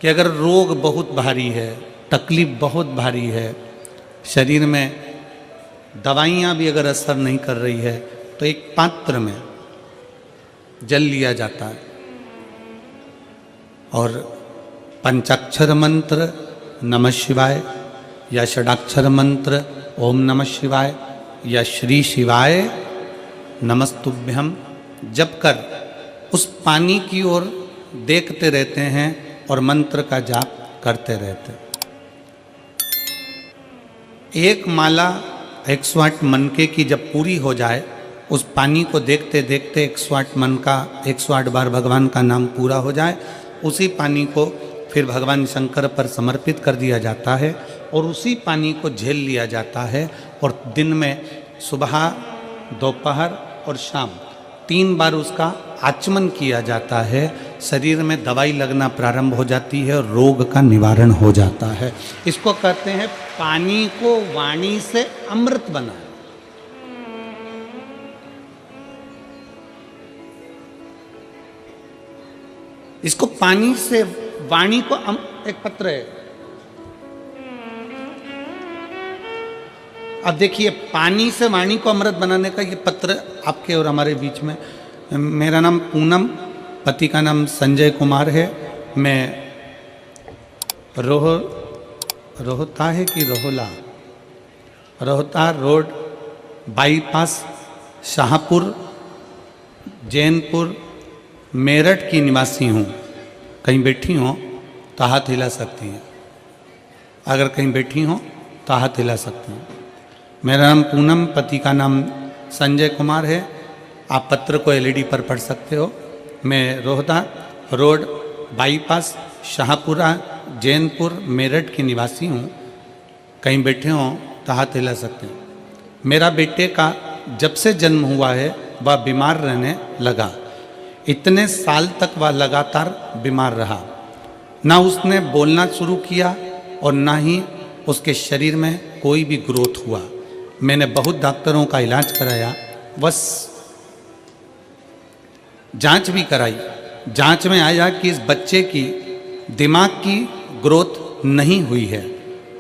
कि अगर रोग बहुत भारी है, तकलीफ बहुत भारी है, शरीर में दवाइयाँ भी अगर असर नहीं कर रही है, तो एक पात्र में जल लिया जाता है और पंचाक्षर मंत्र नमः शिवाय या षडाक्षर मंत्र ओम नमः शिवाय या श्री शिवाय नमस्तुभ्यम जप कर उस पानी की ओर देखते रहते हैं और मंत्र का जाप करते रहते। एक माला 108 मनके की जब पूरी हो जाए, उस पानी को देखते देखते 108 मन का 108 बार भगवान का नाम पूरा हो जाए, उसी पानी को फिर भगवान शंकर पर समर्पित कर दिया जाता है और उसी पानी को झेल लिया जाता है। और दिन में सुबह, दोपहर और शाम 3 बार उसका आचमन किया जाता है। शरीर में दवाई लगना प्रारंभ हो जाती है और रोग का निवारण हो जाता है। इसको कहते हैं पानी को वाणी से अमृत बनाना। इसको पानी से वाणी को एक पत्र है। अब देखिए, पानी से वाणी को अमृत बनाने का ये पत्र आपके और हमारे बीच में। मेरा नाम पूनम, पति का नाम संजय कुमार है। मैं रोहता है कि रोहता रोड बाईपास शाहपुर जैनपुर मेरठ की निवासी हूँ। कहीं बैठी हो तो हाथ हिला सकती हैं। अगर कहीं बैठी हो तो हाथ हिला सकती हैं। मेरा नाम पूनम, पति का नाम संजय कुमार है। आप पत्र को एलईडी पर पढ़ सकते हो। मैं रोहता रोड बाईपास शाहपुरा जैनपुर मेरठ की निवासी हूँ। कहीं बैठे हो तो हाथ हिला सकते हैं। मेरा बेटे का जब से जन्म हुआ है वह बीमार रहने लगा। इतने साल तक वह लगातार बीमार रहा। ना उसने बोलना शुरू किया और ना ही उसके शरीर में कोई भी ग्रोथ हुआ। मैंने बहुत डॉक्टरों का इलाज कराया, बस जांच भी कराई। जांच में आया कि इस बच्चे की दिमाग की ग्रोथ नहीं हुई है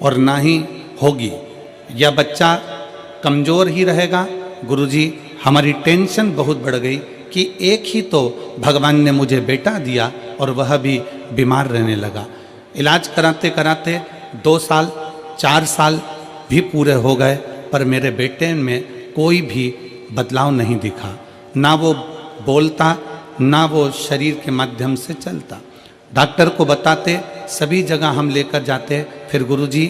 और ना ही होगी। यह बच्चा कमज़ोर ही रहेगा। गुरुजी, हमारी टेंशन बहुत बढ़ गई कि एक ही तो भगवान ने मुझे बेटा दिया और वह भी बीमार रहने लगा। इलाज कराते कराते 2 साल 4 साल भी पूरे हो गए, पर मेरे बेटे में कोई भी बदलाव नहीं दिखा। ना वो बोलता, ना वो शरीर के माध्यम से चलता। डॉक्टर को बताते, सभी जगह हम लेकर जाते। फिर गुरुजी,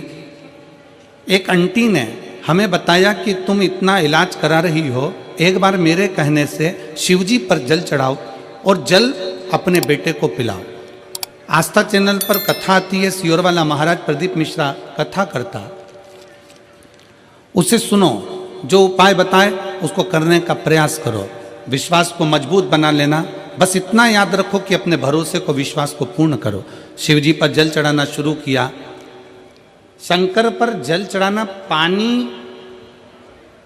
एक आंटी ने हमें बताया कि तुम इतना इलाज करा रही हो, एक बार मेरे कहने से शिवजी पर जल चढ़ाओ और जल अपने बेटे को पिलाओ। आस्था चैनल पर कथा आती है, सियोर वाला महाराज प्रदीप मिश्रा कथा करता, उसे सुनो। जो उपाय बताए उसको करने का प्रयास करो। विश्वास को मजबूत बना लेना। बस इतना याद रखो कि अपने भरोसे को, विश्वास को पूर्ण करो। शिवजी पर जल चढ़ाना शुरू किया। शंकर पर जल चढ़ाना, पानी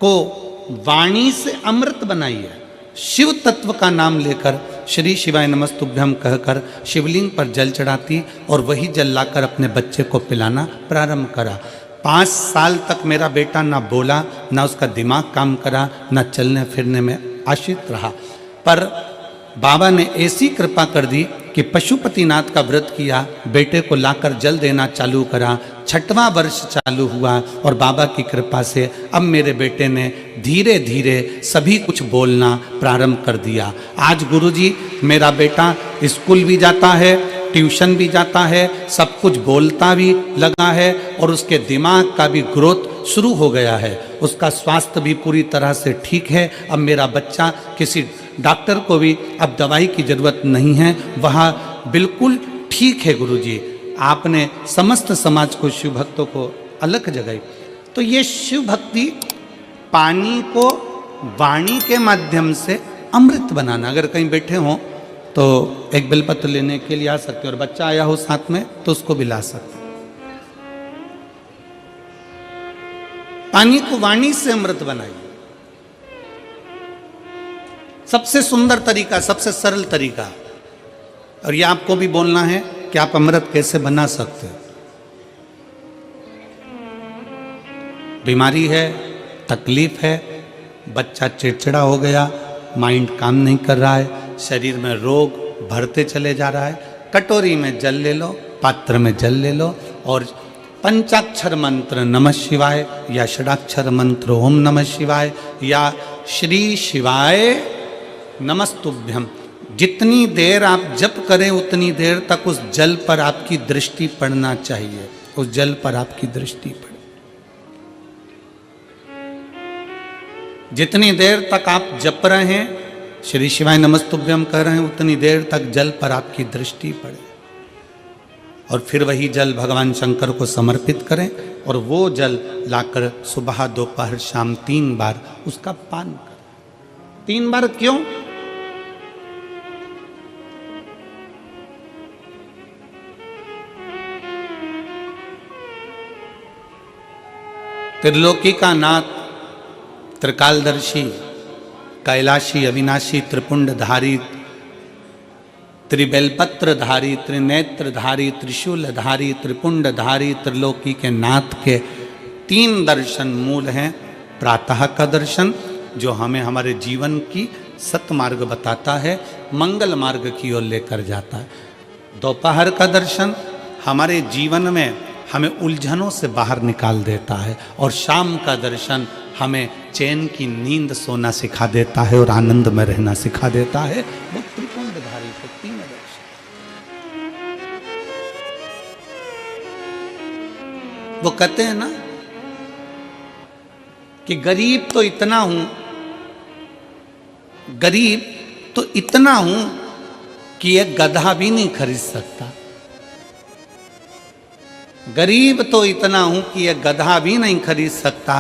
को वाणी से अमृत बनाइए। शिव तत्व का नाम लेकर श्री शिवाय नमस्तुभ्यम कहकर शिवलिंग पर जल चढ़ाती और वही जल लाकर अपने बच्चे को पिलाना प्रारंभ करा। 5 साल तक मेरा बेटा ना बोला, ना उसका दिमाग काम करा, ना चलने फिरने में आश्रित रहा। पर बाबा ने ऐसी कृपा कर दी कि पशुपतिनाथ का व्रत किया, बेटे को लाकर जल देना चालू करा। 6वां वर्ष चालू हुआ और बाबा की कृपा से अब मेरे बेटे ने धीरे धीरे सभी कुछ बोलना प्रारंभ कर दिया। आज गुरुजी, मेरा बेटा स्कूल भी जाता है, ट्यूशन भी जाता है, सब कुछ बोलता भी लगा है और उसके दिमाग का भी ग्रोथ शुरू हो गया है। उसका स्वास्थ्य भी पूरी तरह से ठीक है। अब मेरा बच्चा, किसी डॉक्टर को भी अब दवाई की जरूरत नहीं है, वह बिल्कुल ठीक है। गुरुजी, आपने समस्त समाज को, शिव भक्तों को अलग जगाई। तो ये शिव भक्ति, पानी को वाणी के माध्यम से अमृत बनाना। अगर कहीं बैठे हों तो एक बेलपत्र लेने के लिए आ सकते, और बच्चा आया हो साथ में तो उसको भी ला सकते। पानी को वाणी से अमृत बनाइए। सबसे सुंदर तरीका, सबसे सरल तरीका, और ये आपको भी बोलना है कि आप अमृत कैसे बना सकते हो। बीमारी है, तकलीफ है, बच्चा चिड़चिड़ा हो गया, माइंड काम नहीं कर रहा है, शरीर में रोग बढ़ते चले जा रहा है, कटोरी में जल ले लो, पात्र में जल ले लो और पंचाक्षर मंत्र नमः शिवाय या षडाक्षर मंत्र ओम नमः शिवाय या श्री शिवाय नमस्तुभ्यम, जितनी देर आप जप करें उतनी देर तक उस जल पर आपकी दृष्टि पड़ना चाहिए, उस जल पर आपकी दृष्टि पड़े। जितनी देर तक आप जप रहे हैं, श्री शिवाय नमस्तुभ्यम कह रहे हैं, उतनी देर तक जल पर आपकी दृष्टि पड़े और फिर वही जल भगवान शंकर को समर्पित करें और वो जल लाकर सुबह दोपहर शाम 3 बार उसका पान करें। 3 बार क्यों? त्रिलोकी का नाथ, त्रिकालदर्शी, कैलाशी, अविनाशी, त्रिपुंडधारी, त्रिबेलपत्रधारी, त्रिनेत्रधारी, त्रिशूलधारी, त्रिपुंडधारी, त्रिलोकी के नाथ के 3 दर्शन मूल हैं। प्रातः का दर्शन जो हमें हमारे जीवन की सतमार्ग बताता है, मंगल मार्ग की ओर लेकर जाता है। दोपहर का दर्शन हमारे जीवन में हमें उलझनों से बाहर निकाल देता है और शाम का दर्शन हमें चैन की नींद सोना सिखा देता है और आनंद में रहना सिखा देता है। वो त्रिपुंडधारी को 3 दर्शन। वो कहते हैं ना कि गरीब तो इतना हूं, गरीब तो इतना हूं कि एक गधा भी नहीं खरीद सकता। गरीब तो इतना हूं कि एक गधा भी नहीं खरीद सकता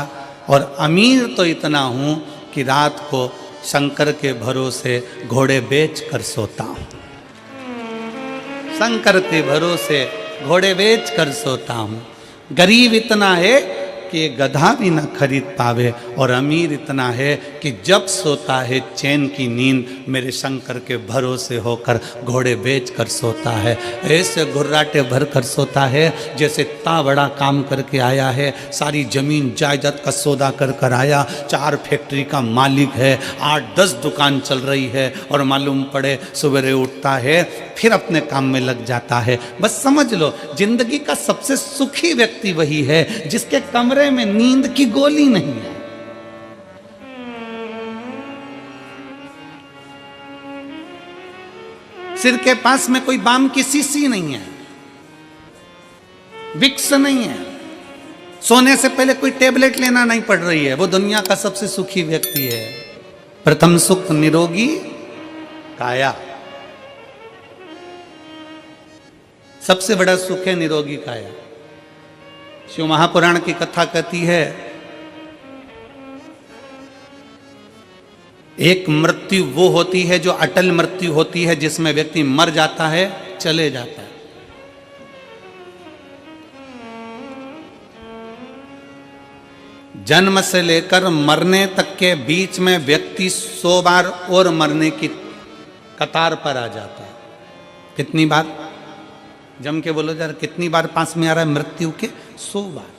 और अमीर तो इतना हूं कि रात को शंकर के भरोसे घोड़े बेच कर सोता हूं। शंकर के भरोसे घोड़े बेच कर सोता हूं। गरीब इतना है कि ये गधा भी न खरीद पावे और अमीर इतना है कि जब सोता है चैन की नींद मेरे शंकर के भरोसे होकर घोड़े बेच कर सोता है। ऐसे घुर्राटे भर कर सोता है जैसे इतना बड़ा काम करके आया है, सारी जमीन जायदाद का सौदा कर कर आया, 4 फैक्ट्री का मालिक है, 8-10 दुकान चल रही है और मालूम पड़े सवेरे उठता है फिर अपने काम में लग जाता है। बस समझ लो जिंदगी का सबसे सुखी व्यक्ति वही है जिसके कमरे में नींद की गोली नहीं है। सिर के पास में कोई बाम की शीशी नहीं है, विक्स नहीं है, सोने से पहले कोई टेबलेट लेना नहीं पड़ रही है। वो दुनिया का सबसे सुखी व्यक्ति है। प्रथम सुख निरोगी काया, सबसे बड़ा सुख है निरोगी काया। शिव महापुराण की कथा कहती है एक मृत्यु वो होती है जो अटल मृत्यु होती है, जिसमें व्यक्ति मर जाता है, चले जाता है। जन्म से लेकर मरने तक के बीच में व्यक्ति 100 बार और मरने की कतार पर आ जाता है। कितनी बार? जम के बोलो जरा, कितनी बार पास में आ रहा है मृत्यु के? 100 बार।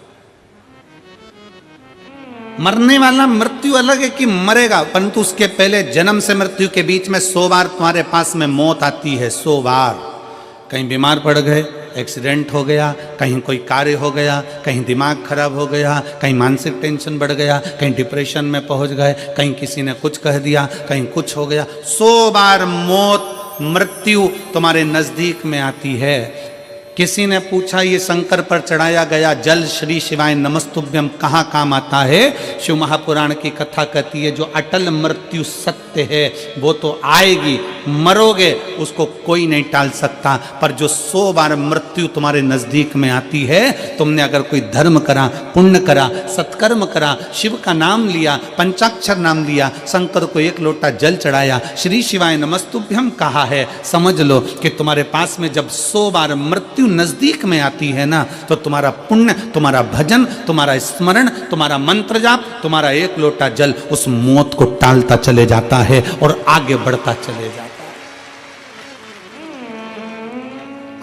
मरने वाला मृत्यु अलग है कि मरेगा, परंतु उसके पहले जन्म से मृत्यु के बीच में 100 बार तुम्हारे पास में मौत आती है। 100 बार। कहीं बीमार पड़ गए, एक्सीडेंट हो गया, कहीं कोई कार्य हो गया, कहीं दिमाग खराब हो गया, कहीं मानसिक टेंशन बढ़ गया, कहीं डिप्रेशन में पहुंच गए, कहीं किसी ने कुछ कह दिया, कहीं कुछ हो गया। 100 बार मौत मृत्यु तुम्हारे नजदीक में आती है। किसी ने पूछा ये शंकर पर चढ़ाया गया जल श्री शिवाय नमस्तुभ्यम कहाँ काम आता है? शिव महापुराण की कथा कहती है जो अटल मृत्यु सत्य है वो तो आएगी, मरोगे उसको कोई नहीं टाल सकता। पर जो 100 बार मृत्यु तुम्हारे नजदीक में आती है, तुमने अगर कोई धर्म करा, पुण्य करा, सत्कर्म करा, शिव का नाम लिया, पंचाक्षर नाम लिया, शंकर को 1 लोटा जल चढ़ाया, श्री शिवाय नमस्तुभ्यम कहा है, समझ लो कि तुम्हारे पास में जब 100 बार मृत्यु नजदीक में आती है ना, तो तुम्हारा पुण्य, तुम्हारा भजन, तुम्हारा स्मरण, तुम्हारा मंत्र जाप, तुम्हारा 1 लोटा जल उस मौत को टालता चले जाता है और आगे बढ़ता चले जाता है।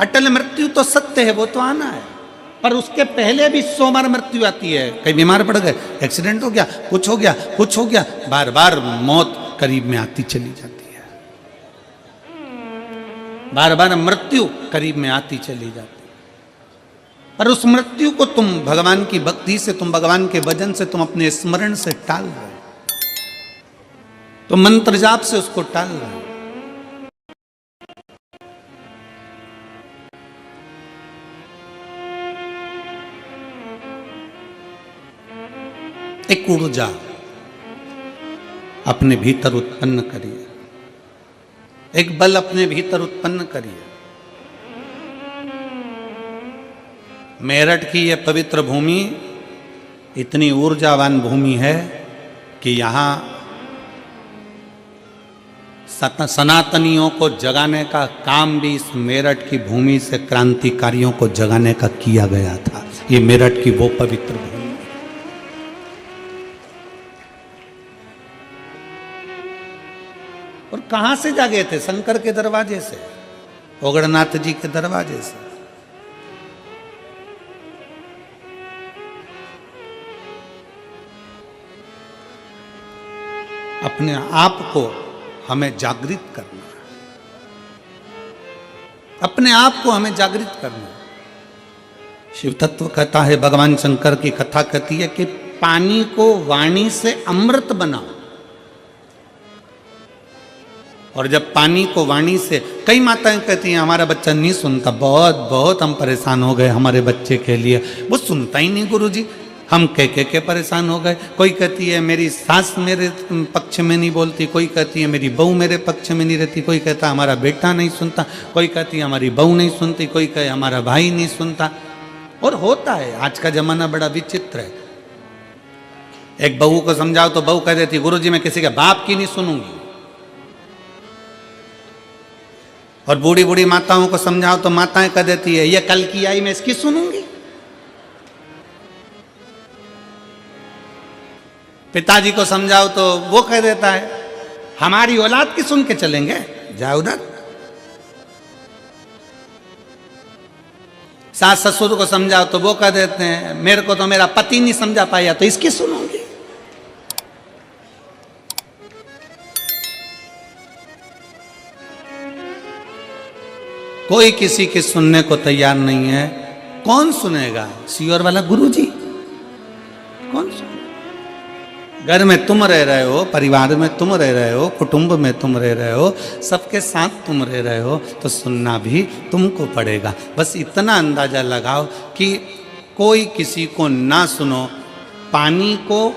अटल मृत्यु तो सत्य है, वो तो आना है, पर उसके पहले भी 100 बार मृत्यु आती है। कहीं बीमार पड़ गए, एक्सीडेंट हो गया, कुछ हो गया, कुछ हो गया, बार बार मौत करीब में आती चली जाती है, बार बार मृत्यु करीब में आती चली जाती है। पर उस मृत्यु को तुम भगवान की भक्ति से, तुम भगवान के भजन से, तुम अपने स्मरण से टाल रहे हो, तो मंत्र जाप से उसको टाल रहे हो। एक ऊर्जा अपने भीतर उत्पन्न करिए, एक बल अपने भीतर उत्पन्न करिए। मेरठ की यह पवित्र भूमि इतनी ऊर्जावान भूमि है कि यहाँ सनातनियों को जगाने का काम भी इस मेरठ की भूमि से क्रांतिकारियों को जगाने का किया गया था। ये मेरठ की वो पवित्र भूमि। और कहां से जागे थे? शंकर के दरवाजे से, ओगड़नाथ जी के दरवाजे से। अपने आप को हमें जागृत करना, अपने आप को हमें जागृत करना। शिव तत्व कहता है, भगवान शंकर की कथा कहती है कि पानी को वाणी से अमृत बनाओ। और जब पानी को वाणी से, कई माताएं कहती हैं हमारा बच्चा नहीं सुनता, बहुत बहुत हम परेशान हो गए हमारे बच्चे के लिए, वो सुनता ही नहीं गुरुजी, हम कह के परेशान हो गए। कोई कहती है मेरी सास मेरे पक्ष में नहीं बोलती, कोई कहती है मेरी बहू मेरे पक्ष में नहीं रहती, कोई कहता हमारा बेटा नहीं सुनता, कोई कहती है हमारी बहू नहीं सुनती, कोई कहे हमारा भाई नहीं सुनता। और होता है, आज का जमाना बड़ा विचित्र है। एक बहू को समझाओ तो बहू कह देती गुरुजी मैं किसी के बाप की नहीं सुनूंगी। और बूढ़ी बूढ़ी माताओं को समझाओ तो माताएं कह देती है ये कल की आई मैं इसकी सुनूंगी। पिताजी को समझाओ तो वो कह देता है हमारी औलाद की सुन के चलेंगे, जाओ उधर। सास ससुर को समझाओ तो वो कह देते हैं मेरे को तो मेरा पति नहीं समझा पाया तो इसकी सुनूंगी। कोई किसी के सुनने को तैयार नहीं है। कौन सुनेगा? सीओर वाला गुरुजी कौन सुनेगा? घर में तुम रह रहे हो, परिवार में तुम रह रहे हो, कुटुंब में तुम रह रहे हो, सबके साथ तुम रह रहे हो, तो सुनना भी तुमको पड़ेगा। बस इतना अंदाजा लगाओ कि कोई किसी को ना सुनो। पानी को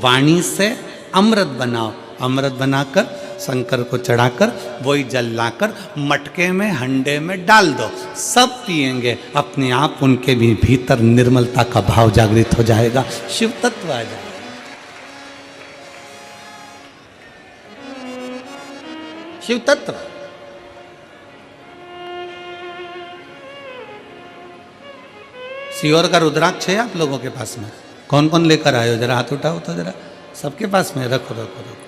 वाणी से अमृत बनाओ, अमृत बनाकर शंकर को चढ़ाकर वही जल लाकर मटके में हंडे में डाल दो, सब पिएंगे। अपने आप उनके भी भीतर निर्मलता का भाव जागृत हो जाएगा, शिव तत्व आ जाएगा। शिव तत्व। सीहोर का रुद्राक्ष है आप लोगों के पास में? कौन कौन लेकर आए हो? जरा हाथ उठाओ तो जरा, सबके पास में रखो रखो रखो।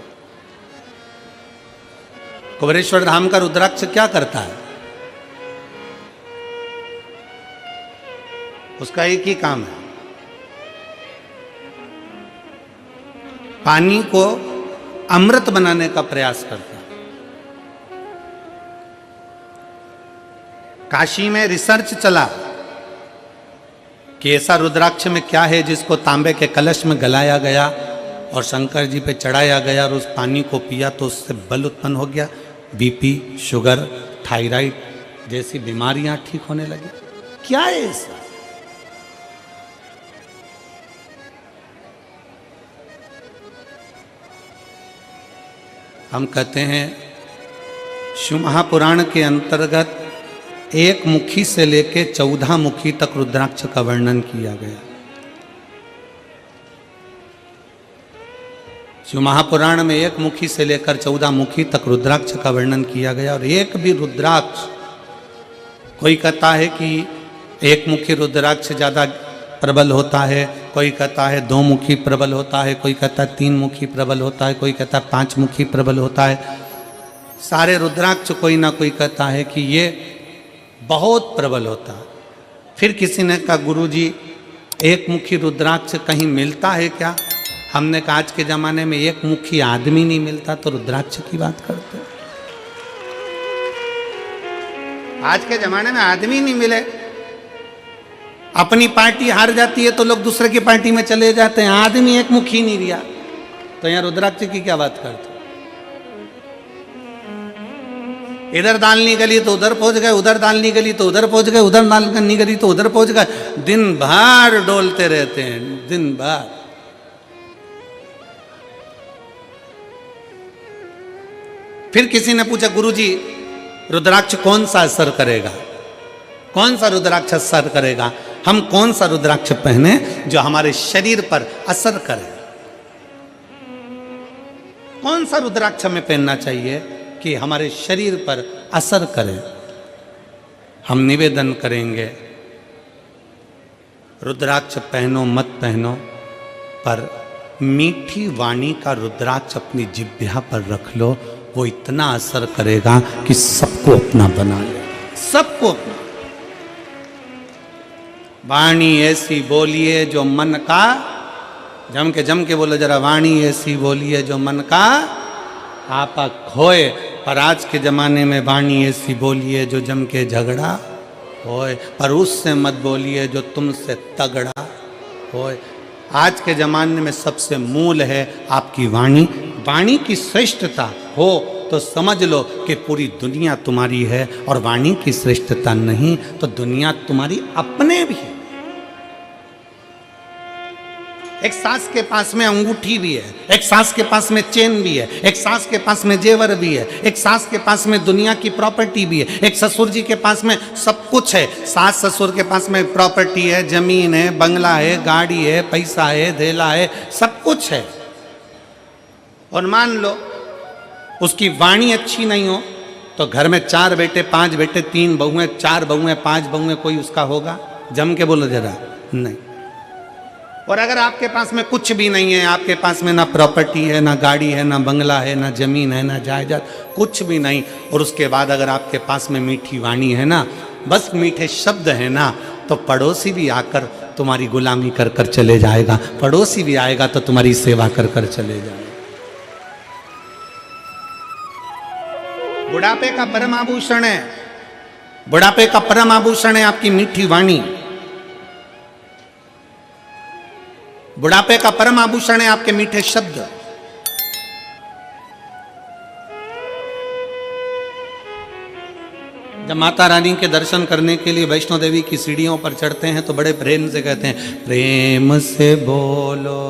कुबेरेश्वर धाम का रुद्राक्ष क्या करता है? उसका एक ही काम है, पानी को अमृत बनाने का प्रयास करता है। काशी में रिसर्च चला कि ऐसा रुद्राक्ष में क्या है जिसको तांबे के कलश में गलाया गया और शंकर जी पे चढ़ाया गया और उस पानी को पिया तो उससे बल उत्पन्न हो गया, बीपी, शुगर, थायराइड जैसी बीमारियां ठीक होने लगी। क्या है ऐसा? हम कहते हैं शिव महापुराण के अंतर्गत एक मुखी से लेकर 14 मुखी तक रुद्राक्ष का वर्णन किया गया। शिव महापुराण में एक मुखी से लेकर 14 मुखी तक रुद्राक्ष का वर्णन किया गया। और एक भी रुद्राक्ष, कोई कहता है कि एक मुखी रुद्राक्ष ज़्यादा प्रबल होता है, कोई कहता है 2 मुखी प्रबल होता है, कोई कहता है 3 मुखी प्रबल होता है, कोई कहता है 5 मुखी प्रबल होता है। सारे रुद्राक्ष कोई ना कोई कहता है कि ये बहुत प्रबल होता। फिर किसी ने कहा गुरुजी एक मुखी रुद्राक्ष कहीं मिलता है क्या? हमने कहा आज के जमाने में एक मुखी आदमी नहीं मिलता तो रुद्राक्ष की बात करते। आज के जमाने में आदमी नहीं मिले, अपनी पार्टी हार जाती है तो लोग दूसरे की पार्टी में चले जाते हैं, आदमी एक मुखी नहीं दिया तो यहाँ रुद्राक्ष की क्या बात करते? इधर दालनी गली तो उधर पहुंच गए, उधर दालनी गली तो उधर पहुंच गए, उधर दालनी गली तो उधर पहुंच गए, दिन भर डोलते रहते हैं, दिन भर। फिर किसी ने पूछा गुरुजी रुद्राक्ष कौन सा असर करेगा, कौन सा रुद्राक्ष असर करेगा? हम कौन सा रुद्राक्ष पहने जो हमारे शरीर पर असर करे? कौन सा रुद्राक्ष हमें पहनना चाहिए कि हमारे शरीर पर असर करे? हम निवेदन करेंगे रुद्राक्ष पहनो मत पहनो, पर मीठी वाणी का रुद्राक्ष अपनी जिह्वा पर रख लो, वो इतना असर करेगा कि सबको अपना बना ले, सबको अपना। वाणी ऐसी बोलिए जो मन का, जम के बोलो जरा, वाणी ऐसी बोलिए जो मन का आपा खोए। पर आज के ज़माने में वाणी ऐसी बोलिए जो जम के झगड़ा होए, पर उससे मत बोलिए जो तुमसे तगड़ा होए। आज के ज़माने में सबसे मूल है आपकी वाणी। वाणी की श्रेष्ठता हो तो समझ लो कि पूरी दुनिया तुम्हारी है, और वाणी की श्रेष्ठता नहीं तो दुनिया तुम्हारी अपने भी है। एक सास के पास में अंगूठी भी है, एक सास के पास में चेन भी है, एक सास के पास में जेवर भी है, एक सास के पास में दुनिया की प्रॉपर्टी भी है, एक ससुर जी के पास में सब कुछ है। सास ससुर के पास में प्रॉपर्टी है, जमीन है, बंगला है, गाड़ी है, पैसा है, धेला है, सब कुछ है। और मान लो उसकी वाणी अच्छी नहीं हो तो घर में 4 बेटे 5 बेटे 3 बहुएं 4 बहुएं 5 बहुएं, कोई उसका होगा? जम के बोलो जरा, नहीं। और अगर आपके पास में कुछ भी नहीं है, आपके पास में ना प्रॉपर्टी है, ना गाड़ी है, ना बंगला है, ना जमीन है, ना जायदाद, कुछ भी नहीं, और उसके बाद अगर आपके पास में मीठी वाणी है ना, बस मीठे शब्द है ना, तो पड़ोसी भी आकर तुम्हारी गुलामी कर कर चले जाएगा, पड़ोसी भी आएगा तो तुम्हारी सेवा कर कर चले जाएगा। बुढ़ापे का परम आभूषण है, बुढ़ापे का परम आभूषण है आपकी मीठी वाणी। बुढ़ापे का परम आभूषण है आपके मीठे शब्द। जब माता रानी के दर्शन करने के लिए वैष्णो देवी की सीढ़ियों पर चढ़ते हैं तो बड़े प्रेम से कहते हैं, प्रेम से बोलो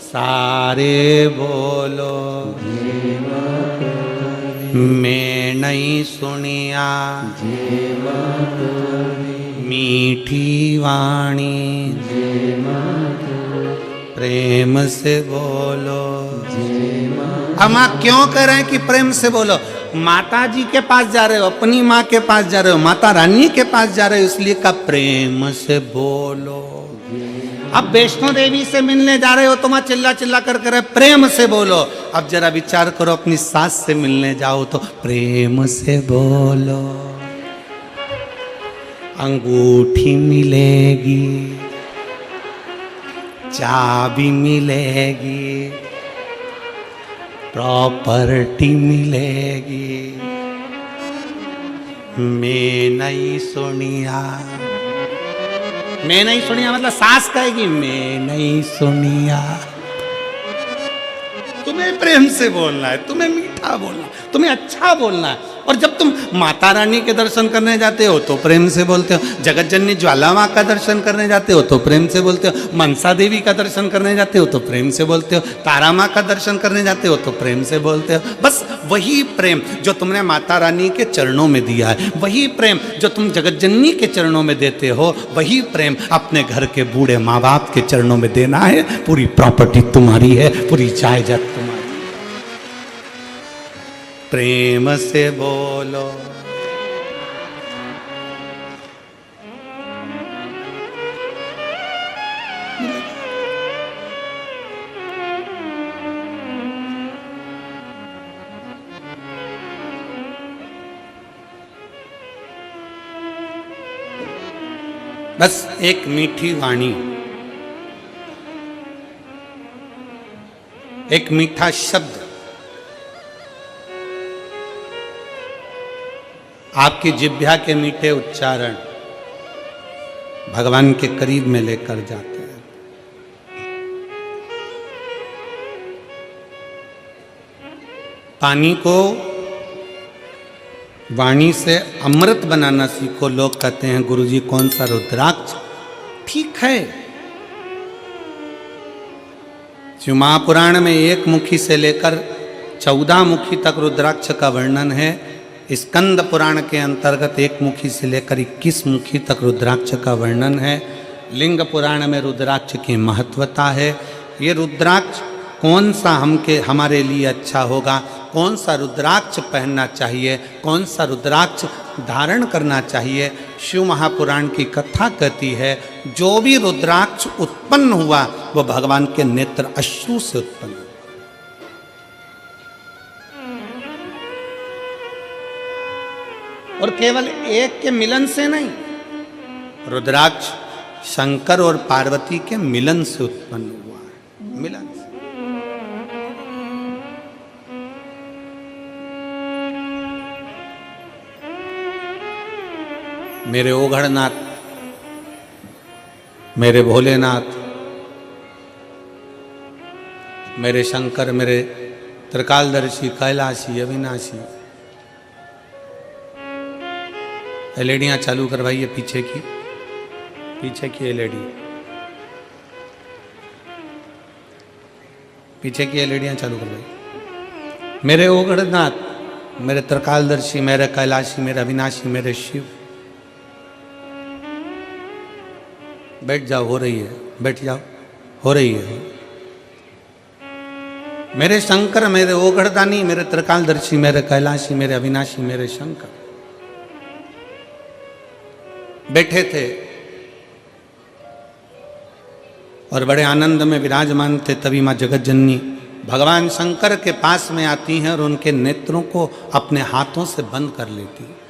सारे बोलो, मैं नहीं सुनिया मीठी वाणी, प्रेम से बोलो। हम क्यों कह रहे हैं कि प्रेम से बोलो? माता जी के पास जा रहे हो, अपनी माँ के पास जा रहे हो, माता रानी के पास जा रहे हो, इसलिए का प्रेम से बोलो। अब वैष्णो देवी से मिलने जा रहे हो तो वहां चिल्ला चिल्ला कर करे प्रेम से बोलो। अब जरा विचार करो, अपनी सास से मिलने जाओ तो प्रेम से बोलो। अंगूठी मिलेगी, चाबी मिलेगी, प्रॉपर्टी मिलेगी, मैं नहीं सुनिया। मैं नहीं सुनिया मतलब सास कहेगी मैं नहीं सुनिया। तुम्हें प्रेम से बोलना है, तुम्हें मीठा बोलना है, तुम्हें अच्छा बोलना है। और जब तुम माता रानी के दर्शन करने जाते हो तो प्रेम से बोलते हो, जगत जननी ज्वाला माँ का दर्शन करने जाते हो तो प्रेम से बोलते हो, मनसा देवी का दर्शन करने जाते हो तो प्रेम से बोलते हो, तारा माँ का दर्शन करने जाते हो तो प्रेम से बोलते हो। बस वही प्रेम जो तुमने माता रानी के चरणों में दिया है, वही प्रेम जो तुम जगत जननी के चरणों में देते हो, वही प्रेम अपने घर के बूढ़े माँ बाप के चरणों में देना है। पूरी प्रॉपर्टी तुम्हारी है, पूरी जायदाद तुम्हारी। प्रेम से बोलो। बस एक मीठी वाणी, एक मीठा शब्द आपकी जिह्वा के मीठे उच्चारण भगवान के करीब में लेकर जाते हैं। पानी को वाणी से अमृत बनाना सीखो। लोग कहते हैं गुरुजी कौन सा रुद्राक्ष, ठीक है। शिव महापुराण में 1 मुखी से लेकर 14 मुखी तक रुद्राक्ष का वर्णन है। स्कंद पुराण के अंतर्गत 1 मुखी से लेकर 21 मुखी तक रुद्राक्ष का वर्णन है। लिंग पुराण में रुद्राक्ष की महत्वता है। ये रुद्राक्ष कौन सा हमारे लिए अच्छा होगा, कौन सा रुद्राक्ष पहनना चाहिए, कौन सा रुद्राक्ष धारण करना चाहिए, शिव महापुराण की कथा कहती है जो भी रुद्राक्ष उत्पन्न हुआ वो भगवान के नेत्र अश्रु से उत्पन्न हुआ। और केवल एक के मिलन से नहीं, रुद्राक्ष शंकर और पार्वती के मिलन से उत्पन्न हुआ है। मिलन से। मेरे ओघड़नाथ, मेरे भोलेनाथ, मेरे शंकर, मेरे त्रिकालदर्शी, कैलाशी, अविनाशी। एलईडियां चालू करवाइए पीछे की एलईडी, पीछे की एलईडियां चालू करवाइए। मेरे ओघड़नाथ, मेरे त्रिकालदर्शी, मेरे कैलाशी, मेरे अविनाशी, मेरे शिव। बैठ जाओ, हो रही है, बैठ जाओ, हो रही है। मेरे शंकर, मेरे ओघड़दानी, मेरे त्रिकालदर्शी, मेरे कैलाशी, मेरे अविनाशी, मेरे शंकर बैठे थे और बड़े आनंद में विराजमान थे। तभी मां जगत जननी भगवान शंकर के पास में आती हैं और उनके नेत्रों को अपने हाथों से बंद कर लेती हैं।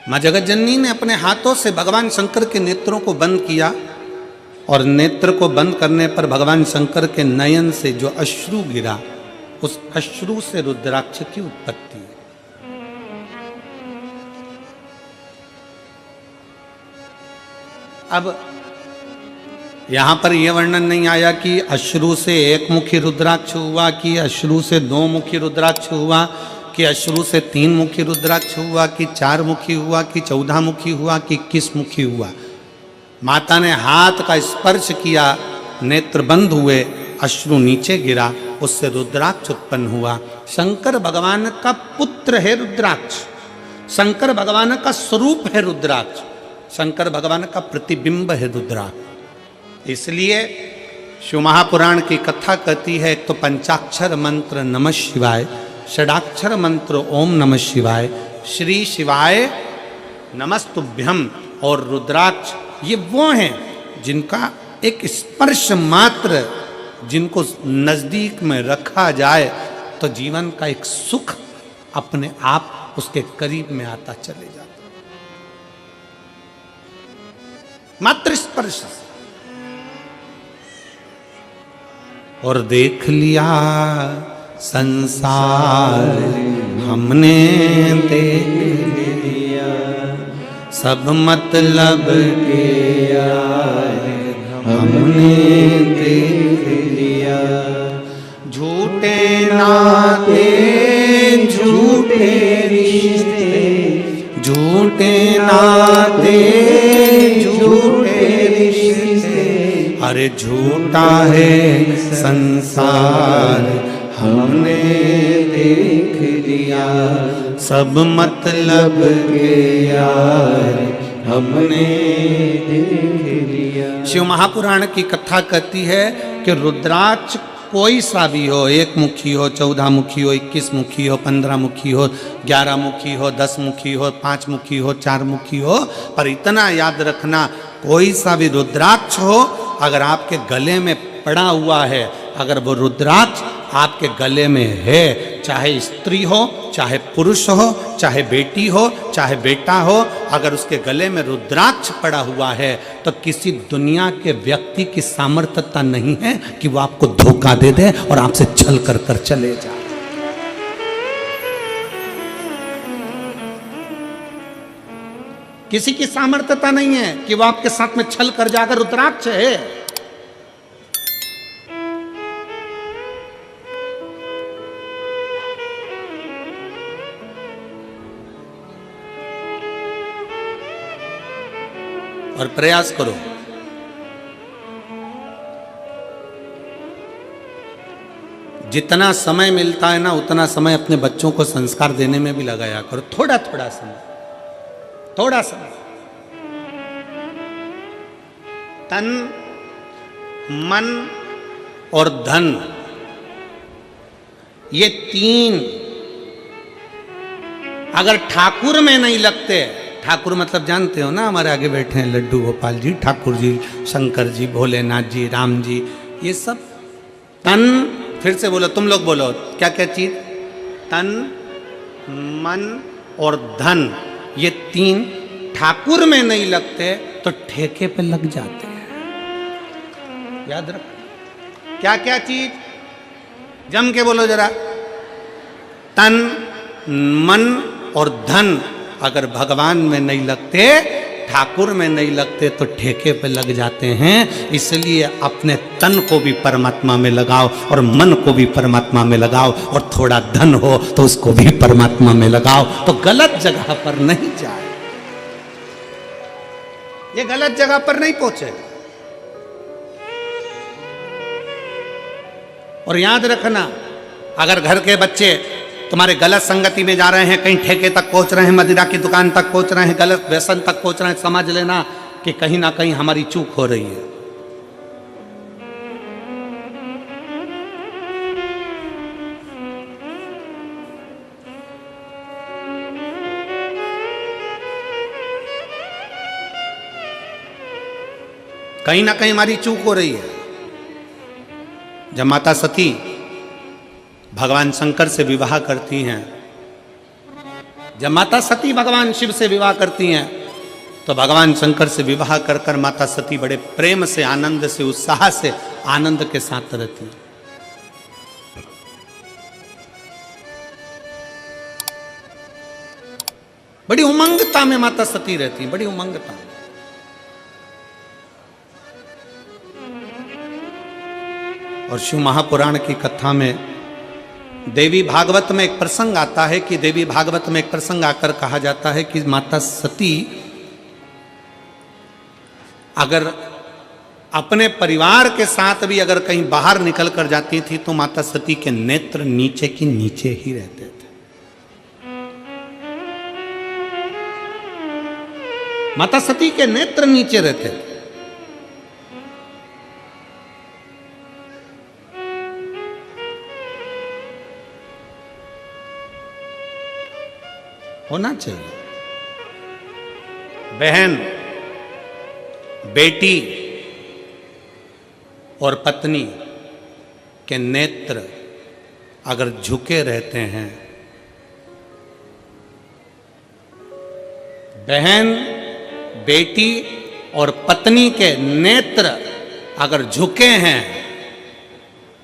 मां जगत जननी ने अपने हाथों से भगवान शंकर के नेत्रों को बंद किया और नेत्र को बंद करने पर भगवान शंकर के नयन से जो अश्रु गिरा, उस अश्रु से रुद्राक्ष की उत्पत्ति है। अब यहां पर यह वर्णन नहीं आया कि अश्रु से 1 मुखी रुद्राक्ष हुआ, कि अश्रु से 2 मुखी रुद्राक्ष हुआ, कि अश्रु से 3 मुखी रुद्राक्ष हुआ, कि 4 मुखी हुआ, कि 14 मुखी हुआ, कि 21 मुखी हुआ। माता ने हाथ का स्पर्श किया, नेत्र बंद हुए, अश्रु नीचे गिरा, उससे रुद्राक्ष उत्पन्न हुआ। शंकर भगवान का पुत्र है रुद्राक्ष, शंकर भगवान का स्वरूप है रुद्राक्ष, शंकर भगवान का प्रतिबिंब है रुद्राक्ष। इसलिए शिव महापुराण की कथा कहती है, एक तो पंचाक्षर मंत्र नमः शिवाय, षडाक्षर मंत्र ओम नमः शिवाय, श्री शिवाय नमस्तुभ्यम और रुद्राक्ष, ये वो हैं जिनका एक स्पर्श मात्र, जिनको नजदीक में रखा जाए तो जीवन का एक सुख अपने आप उसके करीब में आता चले जाता, मात्र स्पर्श। और देख लिया संसार हमने देख लिया, सब मतलब के यार हमने देख लिया। झूठे नाते झूठे रिश्ते, झूठे नाते झूठे रिश्ते, अरे झूठा है संसार हमने देख लिया, सब मतलब के यार हमने देख लिया। शिव महापुराण की कथा कहती है कि रुद्राक्ष कोई सा भी हो, 1 मुखी हो, 14 मुखी हो, 21 मुखी हो, 15 मुखी हो, 11 मुखी हो, 10 मुखी हो, 5 मुखी हो, 4 मुखी हो, पर इतना याद रखना, कोई सा भी रुद्राक्ष हो, अगर आपके गले में पड़ा हुआ है, अगर वो रुद्राक्ष आपके गले में है चाहे स्त्री हो, चाहे पुरुष हो, चाहे बेटी हो, चाहे बेटा हो, अगर उसके गले में रुद्राक्ष पड़ा हुआ है तो किसी दुनिया के व्यक्ति की सामर्थ्यता नहीं है कि वो आपको धोखा दे दे और आपसे छल कर कर चले जाए। किसी की सामर्थ्यता नहीं है कि वो आपके साथ में छल कर जाकर। रुद्राक्ष है। और प्रयास करो, जितना समय मिलता है ना उतना समय अपने बच्चों को संस्कार देने में भी लगाया करो। थोड़ा थोड़ा समय, थोड़ा समय। तन, मन और धन, ये तीन अगर ठाकुर में नहीं लगते, ठाकुर मतलब जानते हो ना, हमारे आगे बैठे हैं लड्डू गोपाल जी, ठाकुर जी, शंकर जी, भोलेनाथ जी, राम जी, ये सब तन, फिर से बोलो, तुम लोग बोलो, क्या क्या चीज? तन, मन और धन, ये तीन ठाकुर में नहीं लगते तो ठेके पे लग जाते हैं। याद रखो, क्या क्या चीज? जम के बोलो जरा। तन, मन और धन अगर भगवान में नहीं लगते, ठाकुर में नहीं लगते तो ठेके पे लग जाते हैं। इसलिए अपने तन को भी परमात्मा में लगाओ और मन को भी परमात्मा में लगाओ, और थोड़ा धन हो तो उसको भी परमात्मा में लगाओ, तो गलत जगह पर नहीं जाए, ये गलत जगह पर नहीं पहुंचे। और याद रखना, अगर घर के बच्चे तुम्हारे गलत संगति में जा रहे हैं, कहीं ठेके तक पहुंच रहे हैं, मदिरा की दुकान तक पहुंच रहे हैं, गलत व्यसन तक पहुंच रहे हैं, समझ लेना कि कहीं ना कहीं हमारी चूक हो रही है। कहीं ना कहीं हमारी चूक हो रही है। जब माता सती भगवान शंकर से विवाह करती हैं, जब माता सती भगवान शिव से विवाह करती हैं, तो भगवान शंकर से विवाह कर कर माता सती बड़े प्रेम से, आनंद से, उत्साह से, आनंद के साथ रहती हैं। बड़ी उमंगता में माता सती रहती, बड़ी उमंगता में। और शिव महापुराण की कथा में देवी भागवत में एक प्रसंग आता है कि देवी भागवत में एक प्रसंग आकर कहा जाता है कि माता सती अगर अपने परिवार के साथ भी अगर कहीं बाहर निकल कर जाती थी तो माता सती के नेत्र नीचे की नीचे ही रहते थे। माता सती के नेत्र नीचे रहते थे। होना चाहिए। बहन, बेटी और पत्नी के नेत्र अगर झुके रहते हैं, बहन, बेटी और पत्नी के नेत्र अगर झुके हैं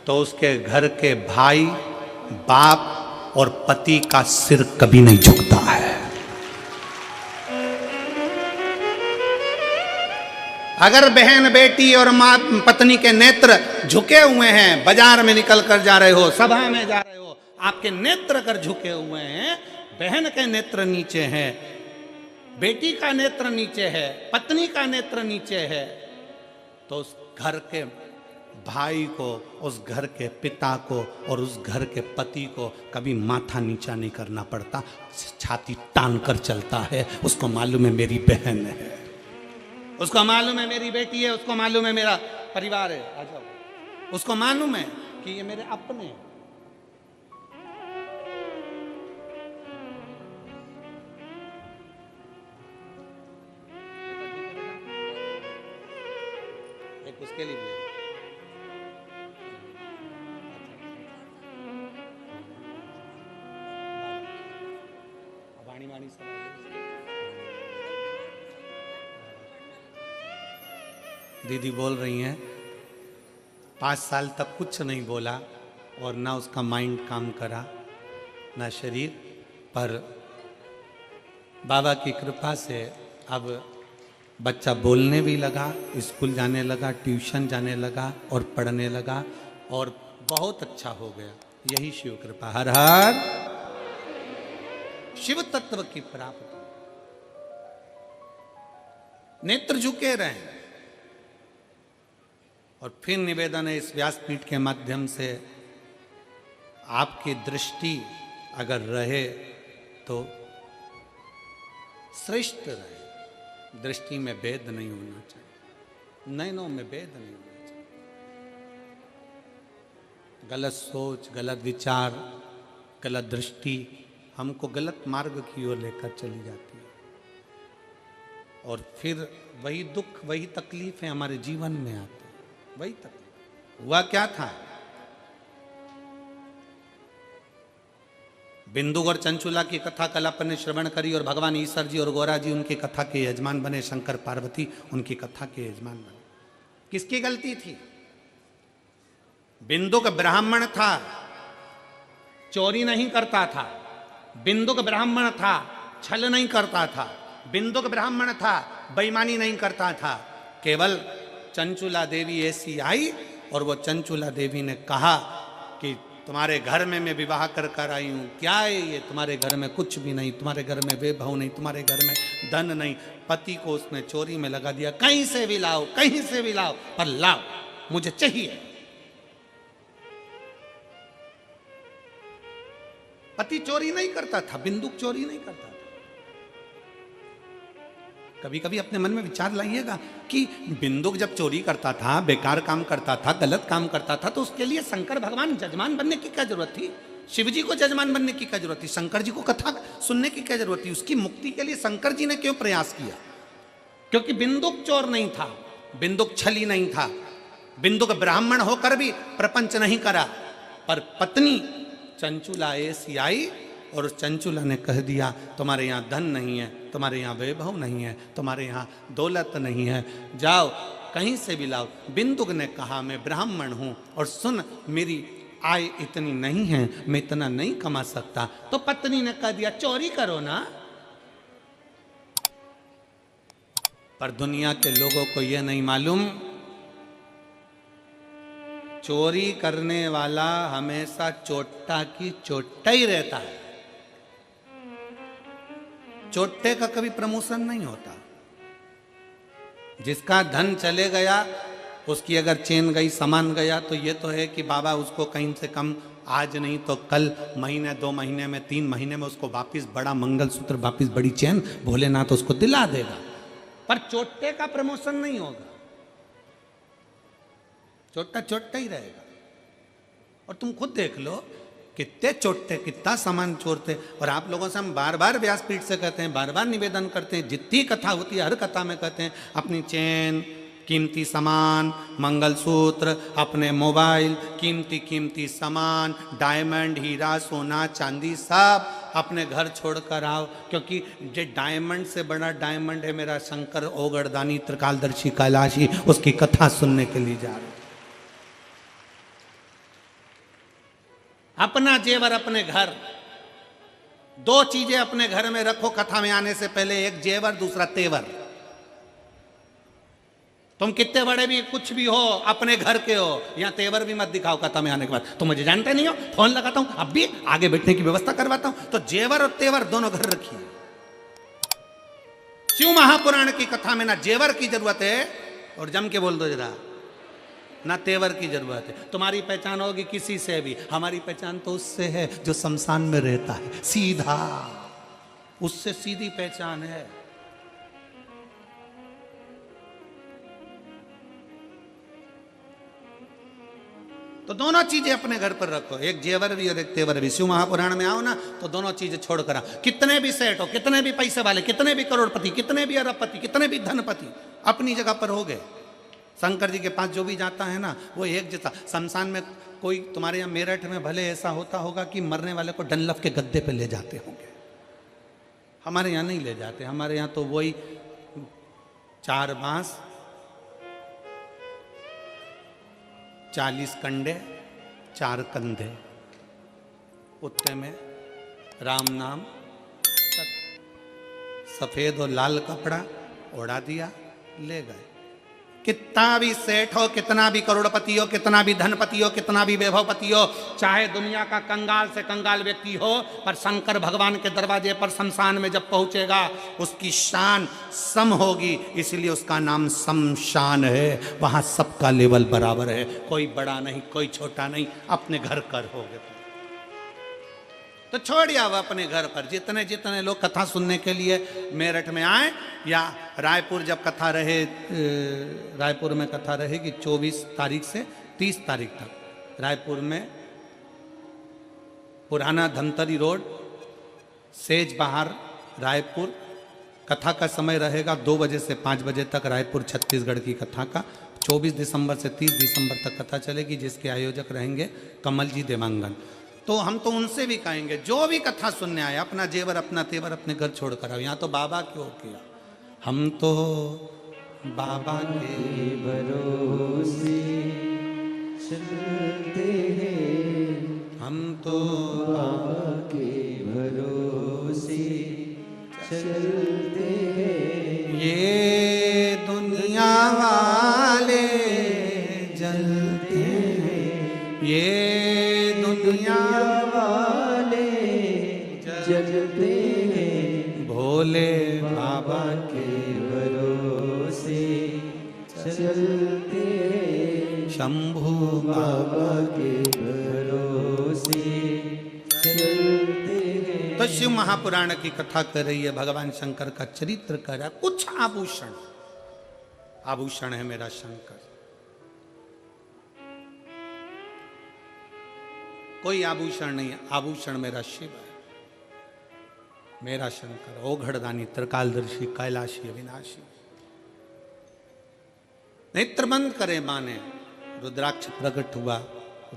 तो उसके घर के भाई, बाप और पति का सिर कभी नहीं झुकता है। अगर बहन, बेटी और मां, पत्नी के नेत्र झुके हुए हैं, बाजार में निकल कर जा रहे हो, सभा में जा रहे हो, आपके नेत्र अगर झुके हुए हैं, बहन के नेत्र नीचे हैं, बेटी का नेत्र नीचे है, पत्नी का नेत्र नीचे है, तो उस घर के भाई को, उस घर के पिता को और उस घर के पति को कभी माथा नीचा नहीं करना पड़ता, छाती तान कर चलता है। उसको मालूम है मेरी बहन है, उसको मालूम है मेरी बेटी है, उसको मालूम है मेरा परिवार है, आ जाओ, उसको मालूम है कि ये मेरे अपने हैं। एक उसके लिए भी। वाणी सभा। दीदी बोल रही हैं 5 साल तक कुछ नहीं बोला और ना उसका माइंड काम करा ना शरीर, पर बाबा की कृपा से अब बच्चा बोलने भी लगा, स्कूल जाने लगा, ट्यूशन जाने लगा और पढ़ने लगा और बहुत अच्छा हो गया। यही शिव कृपा। हर हर शिव तत्व की प्राप्ति। नेत्र झुके रहे और फिर निवेदन है इस व्यासपीठ के माध्यम से, आपकी दृष्टि अगर रहे तो श्रेष्ठ रहे। दृष्टि में भेद नहीं होना चाहिए, नयनों में भेद नहीं होना चाहिए। गलत सोच, गलत विचार, गलत दृष्टि हमको गलत मार्ग की ओर लेकर चली जाती है और फिर वही दुख, वही तकलीफें हमारे जीवन में आती है। वही तकलीफ। हुआ क्या था, बिंदु और चंचुला की कथा कल अपन ने श्रवण करी और भगवान ईश्वर जी और गौरा जी उनकी कथा के यजमान बने, शंकर पार्वती उनकी कथा के यजमान बने। किसकी गलती थी? बिंदु का ब्राह्मण था, चोरी नहीं करता था। बिंदु का ब्राह्मण था, छल नहीं करता था। बिंदु का ब्राह्मण था, बेईमानी नहीं करता था। केवल चंचुला देवी ऐसी आई और वो चंचुला देवी ने कहा कि तुम्हारे घर में मैं विवाह कर आई हूं, क्या है ये? तुम्हारे घर में कुछ भी नहीं, तुम्हारे घर में वैभव नहीं, तुम्हारे घर में धन नहीं। पति को उसने चोरी में लगा दिया। कहीं से भी लाओ, कहीं से भी लाओ, पर लाओ, मुझे चाहिए। पति चोरी नहीं करता था, बिंदुक चोरी नहीं करता था। कभी कभी अपने मन में विचार लाइएगा कि बिंदुक जब चोरी करता था, बेकार काम करता था, गलत काम करता था, तो उसके लिए शंकर भगवान जजमान बनने की क्या जरूरत थी? शिव जी को जजमान बनने की क्या जरूरत थी? शंकर जी को कथा सुनने की क्या जरूरत थी? उसकी मुक्ति के लिए शंकर जी ने क्यों प्रयास किया? क्योंकि बिंदुक चोर नहीं था, बिंदुक छली नहीं था, बिंदुक ब्राह्मण होकर भी प्रपंच नहीं करा। पर पत्नी चंचुला ऐसी आई और उस चंचुला ने कह दिया तुम्हारे यहाँ धन नहीं है, तुम्हारे यहाँ वैभव नहीं है, तुम्हारे यहाँ दौलत नहीं है, जाओ कहीं से भी लाओ। बिंदुक ने कहा मैं ब्राह्मण हूँ और सुन मेरी आय इतनी नहीं है, मैं इतना नहीं कमा सकता। तो पत्नी ने कह दिया चोरी करो ना। पर दुनिया के लोगों को यह नहीं मालूम, चोरी करने वाला हमेशा चोट्टा की चोट्टा ही रहता है। चोट्टे का कभी प्रमोशन नहीं होता। जिसका धन चले गया, उसकी अगर चेन गई, सामान गया, तो ये तो है कि बाबा उसको कहीं से कम आज नहीं तो कल, महीने 2 महीने में 3 महीने में उसको वापिस बड़ा मंगलसूत्र, वापिस बड़ी चेन भोलेनाथ उसको दिला देगा। पर चोट्टे का प्रमोशन नहीं होगा। चोट्टा चोट्टा ही रहेगा। और तुम खुद देख लो कितने चोट्टे कितना सामान चोरते। और आप लोगों से हम बार बार व्यासपीठ से कहते हैं, बार बार निवेदन करते हैं, जितनी कथा होती है हर कथा में कहते हैं अपनी चेन, कीमती सामान, मंगलसूत्र, अपने मोबाइल, कीमती कीमती सामान, डायमंड, हीरा, सोना, चांदी सब अपने घर छोड़कर आओ। क्योंकि जो डायमंड से बड़ा डायमंड है मेरा शंकर ओगड़दानी त्रिकालदर्शी कैलाशी, उसकी कथा सुनने के लिए जा रहे। अपना जेवर अपने घर, 2 चीजें अपने घर में रखो कथा में आने से पहले, एक जेवर दूसरा तेवर। तुम कितने बड़े भी कुछ भी हो, अपने घर के हो, यहाँ तेवर भी मत दिखाओ कथा में आने के बाद। तुम मुझे जानते नहीं हो, फोन लगाता हूं, अब भी आगे बैठने की व्यवस्था करवाता हूं। तो जेवर और तेवर दोनों घर रखिए। शिव महापुराण की कथा में ना जेवर की जरूरत है, और जम के बोल दो जरा, ना तेवर की जरूरत है। तुम्हारी पहचान होगी किसी से भी, हमारी पहचान तो उससे है जो शमशान में रहता है, सीधा उससे सीधी पहचान है। तो दोनों चीजें अपने घर पर रखो, एक जेवर भी और एक तेवर भी। शिव महापुराण में आओ ना तो दोनों चीजें छोड़कर आओ। कितने भी सेठ हो, कितने भी पैसे वाले, कितने भी करोड़पति, कितने भी अरबपति, कितने भी धनपति, अपनी जगह पर हो गए। शंकर जी के पास जो भी जाता है ना वो एक जैसा। शमशान में कोई तुम्हारे यहाँ मेरठ में भले ऐसा होता होगा कि मरने वाले को डनलफ के गद्दे पे ले जाते होंगे। हमारे यहाँ नहीं ले जाते, हमारे यहाँ तो वही 4 बांस, 40 कंडे, 4 कंधे, उत्ते में राम नाम, सफेद और लाल कपड़ा ओढ़ा दिया, ले गए। कितना भी सेठ हो, कितना भी करोड़पति हो, कितना भी धनपति हो, कितना भी वैभवपति हो, चाहे दुनिया का कंगाल से कंगाल व्यक्ति हो, पर शंकर भगवान के दरवाजे पर शमशान में जब पहुंचेगा उसकी शान सम होगी, इसलिए उसका नाम शमशान है। वहां सबका लेवल बराबर है, कोई बड़ा नहीं, कोई छोटा नहीं, अपने घर कर हो गए तो छोड़ आओ अपने घर पर। जितने जितने लोग कथा सुनने के लिए मेरठ में आए, या रायपुर जब कथा रहे, रायपुर में कथा रहेगी 24 तारीख से 30 तारीख तक। रायपुर में पुराना धमतरी रोड, सेज बाहर, रायपुर। कथा का समय रहेगा 2 बजे से 5 बजे तक, रायपुर छत्तीसगढ़ की कथा का। 24 दिसंबर से 30 दिसंबर तक कथा चलेगी, जिसके आयोजक रहेंगे कमल जी देवांगन। तो हम तो उनसे भी कहेंगे, जो भी कथा सुनने आए अपना जेवर अपना तेवर अपने घर छोड़ कर आओ। यहाँ तो बाबा क्यों किया, हम तो बाबा के भरोसे चलते हैं, हम तो बाबा के भरोसे चलते हैं। ये दुनिया वाले जलते हैं, ये दुनिया वाले जलते हैं, भोले बाबा के भरोसे चलते हैं, शंभू बाबा के भरोसे चलते हैं। तो शिव महापुराण की कथा कर रही है, भगवान शंकर का चरित्र कर रहा है। कुछ आभूषण, आभूषण है मेरा शंकर, कोई आभूषण नहीं है, आभूषण मेरा शिव है, मेरा शंकर ओघड़दानी त्रिकालदर्शी कैलाशी अविनाशी। नेत्र बंद करे माने, रुद्राक्ष प्रकट हुआ।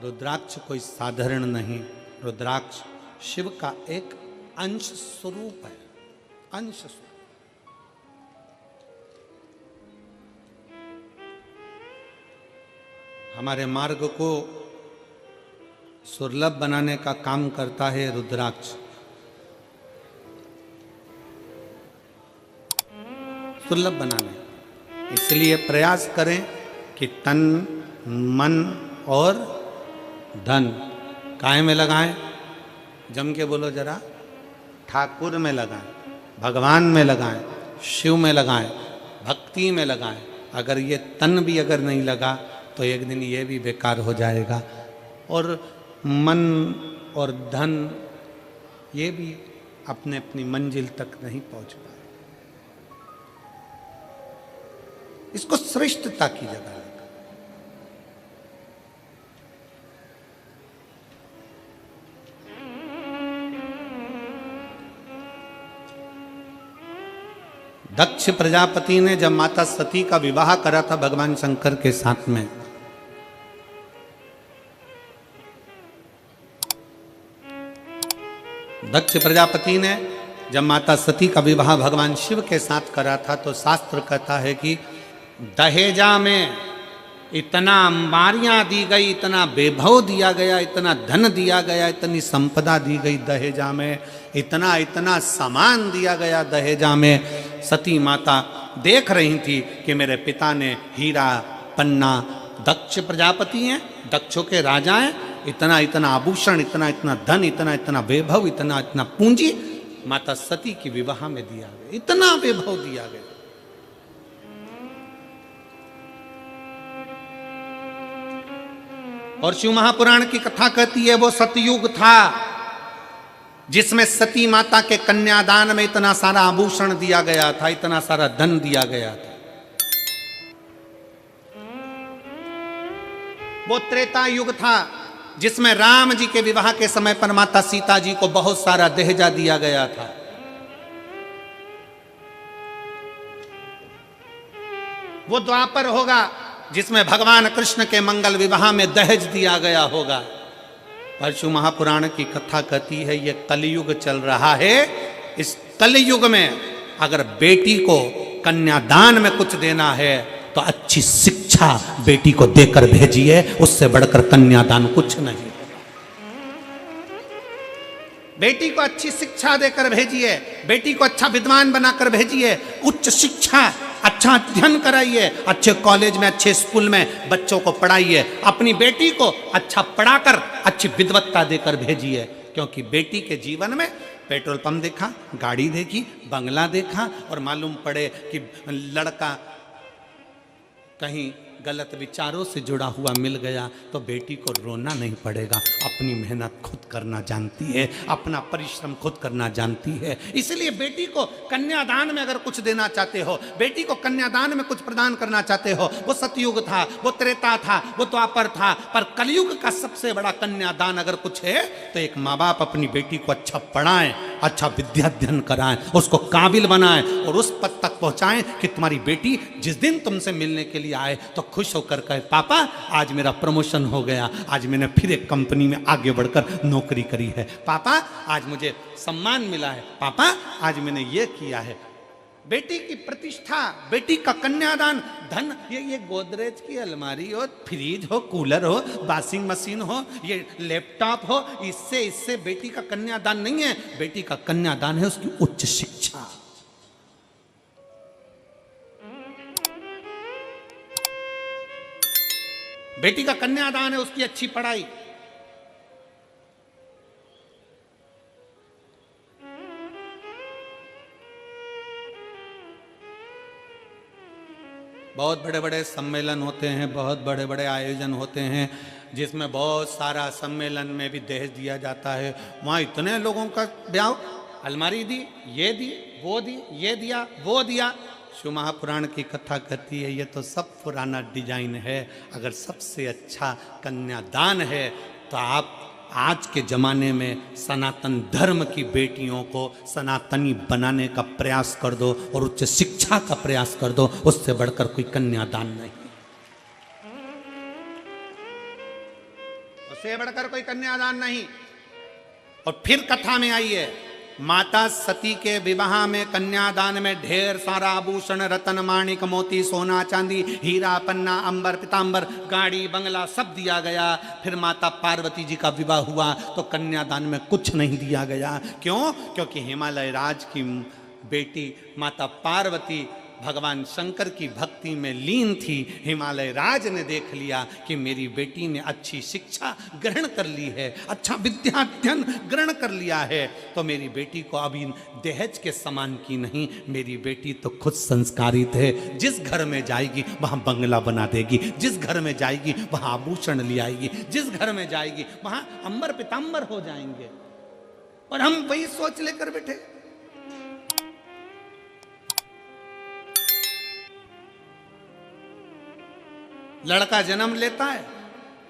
रुद्राक्ष कोई साधारण नहीं, रुद्राक्ष शिव का एक अंश स्वरूप है, अंश स्वरूप। हमारे मार्ग को सुलभ बनाने का काम करता है रुद्राक्ष। सुलभ बनाने, इसलिए प्रयास करें कि तन मन और धन काहे में लगाएं। जम के बोलो जरा, ठाकुर में लगाएं, भगवान में लगाएं, शिव में लगाएं, भक्ति में लगाएं। अगर ये तन भी अगर नहीं लगा तो एक दिन ये भी बेकार हो जाएगा, और मन और धन ये भी अपने अपनी मंजिल तक नहीं पहुंच पाए। इसको श्रेष्ठता की जगह लगा। दक्ष प्रजापति ने जब माता सती का विवाह करा था भगवान शंकर के साथ में, दक्ष प्रजापति ने जब माता सती का विवाह भगवान शिव के साथ करा था, तो शास्त्र कहता है कि दहेजा में इतना अंबारियां दी गई, इतना वैभव दिया गया, इतना धन दिया गया, इतनी संपदा दी गई दहेजा में, इतना इतना सामान दिया गया दहेजा में। सती माता देख रही थी कि मेरे पिता ने हीरा पन्ना, दक्ष प्रजापति हैं, दक्षों के राजा हैं, इतना इतना आभूषण, इतना इतना धन, इतना इतना वैभव, इतना इतना पूंजी माता सती के विवाह में दिया गया, इतना वैभव दिया गया। और शिव महापुराण की कथा कहती है वो सतयुग था जिसमें सती माता के कन्यादान में इतना सारा आभूषण दिया गया था, इतना सारा धन दिया गया था। वो त्रेता युग था जिसमें राम जी के विवाह के समय पर माता सीता जी को बहुत सारा दहेजा दिया गया था। वो द्वापर होगा जिसमें भगवान कृष्ण के मंगल विवाह में दहेज दिया गया होगा। परशु महापुराण की कथा कहती है ये कलयुग चल रहा है, इस कलयुग में अगर बेटी को कन्यादान में कुछ देना है तो अच्छी शिक्षा बेटी को देकर भेजिए, उससे बढ़कर कन्यादान कुछ नहीं। बेटी को अच्छी शिक्षा देकर भेजिए, बेटी को अच्छा विद्वान बनाकर भेजिए, उच्च शिक्षा, अच्छा अध्ययन कराइए, अच्छे कॉलेज में, अच्छे स्कूल में बच्चों को पढ़ाइए। अपनी बेटी को अच्छा पढ़ाकर अच्छी विद्वत्ता देकर भेजिए, क्योंकि बेटी के जीवन में पेट्रोल पंप देखा, गाड़ी देखी, बंगला देखा और मालूम पड़े कि लड़का कहीं गलत विचारों से जुड़ा हुआ मिल गया तो बेटी को रोना नहीं पड़ेगा। अपनी मेहनत खुद करना जानती है, अपना परिश्रम खुद करना जानती है। इसलिए बेटी को कन्यादान में अगर कुछ देना चाहते हो, बेटी को कन्यादान में कुछ प्रदान करना चाहते हो, वो सतयुग था, वो त्रेता था, वो द्वापर था, पर कलयुग का सबसे बड़ा कन्यादान अगर कुछ है तो एक माँ बाप अपनी बेटी को अच्छा पढ़ाएं, अच्छा विद्याध्ययन कराएं, उसको काबिल बनाएं और उस पद तक पहुंचाएं कि तुम्हारी बेटी जिस दिन तुमसे मिलने के लिए आए तो खुश होकर कहे, पापा आज मेरा प्रमोशन हो गया, आज मैंने फिर एक कंपनी में आगे बढ़कर नौकरी करी है, पापा आज मुझे सम्मान मिला है, पापा आज मैंने ये किया है। बेटी की प्रतिष्ठा, बेटी का कन्यादान, धन, ये गोदरेज की अलमारी हो, फ्रिज हो, कूलर हो, वॉशिंग मशीन हो, ये लैपटॉप हो, इससे बेटी का कन्यादान नहीं है। बेटी का कन्यादान है उसकी उच्च शिक्षा। बेटी का कन्यादान है उसकी अच्छी पढ़ाई। बहुत बड़े बड़े सम्मेलन होते हैं, बहुत बड़े बड़े आयोजन होते हैं, जिसमें बहुत सारा सम्मेलन में भी दहेज दिया जाता है। वहाँ इतने लोगों का ब्याह, अलमारी दी, ये दी, वो दी, ये दिया, वो दिया। शिव महापुराण की कथा कहती है ये तो सब पुराना डिजाइन है। अगर सबसे अच्छा कन्यादान है तो आप आज के ज़माने में सनातन धर्म की बेटियों को सनातनी बनाने का प्रयास कर दो और उच्च शिक्षा का प्रयास कर दो, उससे बढ़कर कोई कन्यादान नहीं, उससे बढ़कर कोई कन्यादान नहीं। और फिर कथा में आइए, माता सती के विवाह में कन्यादान में ढेर सारा आभूषण, रतन, माणिक, मोती, सोना, चांदी, हीरा, पन्ना, अंबर, पीतांबर, गाड़ी, बंगला सब दिया गया। फिर माता पार्वती जी का विवाह हुआ तो कन्यादान में कुछ नहीं दिया गया। क्यों? क्योंकि हिमालय राज की बेटी माता पार्वती भगवान शंकर की भक्ति में लीन थी। हिमालय राज ने देख लिया कि मेरी बेटी ने अच्छी शिक्षा ग्रहण कर ली है, अच्छा विद्याध्ययन ग्रहण कर लिया है, तो मेरी बेटी को अभी दहेज के समान की नहीं, मेरी बेटी तो खुद संस्कारित है। जिस घर में जाएगी वहाँ बंगला बना देगी, जिस घर में जाएगी वहाँ आभूषण ले आएगी, जिस घर में जाएगी वहाँ अंबर पीतांबर हो जाएंगे। और हम वही सोच लेकर बैठे। लड़का जन्म लेता है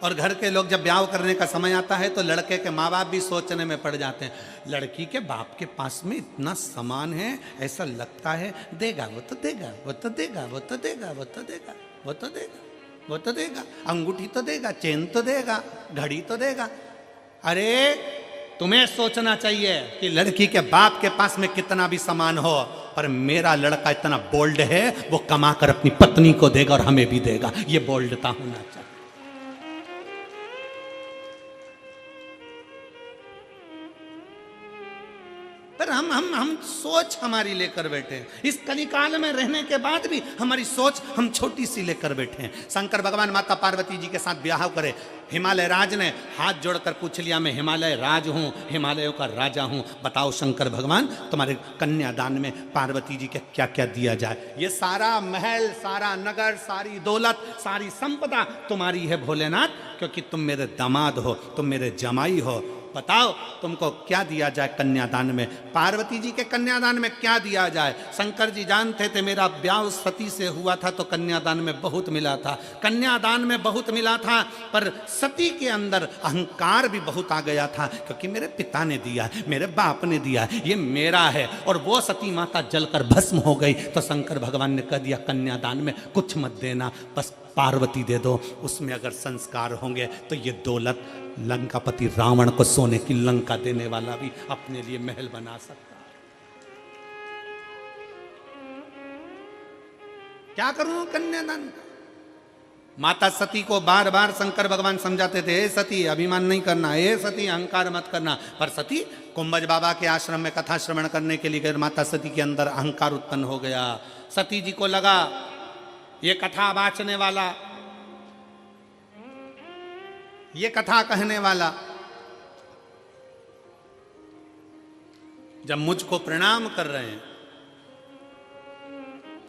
और घर के लोग जब ब्याह करने का समय आता है तो लड़के के माँ बाप भी सोचने में पड़ जाते हैं, लड़की के बाप के पास में इतना सामान है, ऐसा लगता है देगा, वो तो देगा, वो तो देगा, वो तो देगा, वो तो देगा, वो तो देगा, वो तो देगा, अंगूठी तो देगा, चेन तो देगा, घड़ी तो देगा। अरे तुम्हें सोचना चाहिए कि लड़की के बाप के पास में कितना भी सामान हो, पर मेरा लड़का इतना बोल्ड है, वो कमाकर अपनी पत्नी को देगा और हमें भी देगा। ये बोल्डता होना चाहिए। पर हम सोच हमारी लेकर बैठे हैं। इस कलिकाल में रहने के बाद भी हमारी सोच हम छोटी सी लेकर बैठे हैं। शंकर भगवान माता पार्वती जी के साथ ब्याह करे, हिमालय राज ने हाथ जोड़कर पूछ लिया, मैं हिमालय राज हूँ, हिमालयों का राजा हूँ, बताओ शंकर भगवान तुम्हारे कन्यादान में पार्वती जी के क्या क्या दिया जाए। ये सारा महल, सारा नगर, सारी दौलत, सारी संपदा तुम्हारी है भोलेनाथ, क्योंकि तुम मेरे दामाद हो, तुम मेरे जमाई हो। बताओ तुमको क्या दिया जाए कन्यादान में। पार्वती जी के कन्यादान में क्या दिया जाए। शंकर जी जानते थे मेरा ब्याह सती से हुआ था तो कन्यादान में बहुत मिला था, कन्यादान में बहुत मिला था, पर सती के अंदर अहंकार भी बहुत आ गया था, क्योंकि मेरे पिता ने दिया, मेरे बाप ने दिया, ये मेरा है। और वो सती माता जलकर भस्म हो गई तो शंकर भगवान ने कह दिया कन्यादान में कुछ मत देना, बस पार्वती दे दो, उसमें अगर संस्कार होंगे तो ये दौलत लंकापति रावण को सोने की लंका देने वाला भी अपने लिए महल बना सकता है। क्या करूं कन्यादान का? माता सती को बार बार शंकर भगवान समझाते थे, हे सती अभिमान नहीं करना, हे सती अहंकार मत करना। पर सती कुंभज बाबा के आश्रम में कथा श्रवण करने के लिए गए, माता सती के अंदर अहंकार उत्पन्न हो गया। सती जी को लगा ये कथा वाचने वाला, ये कथा कहने वाला जब मुझको प्रणाम कर रहे हैं,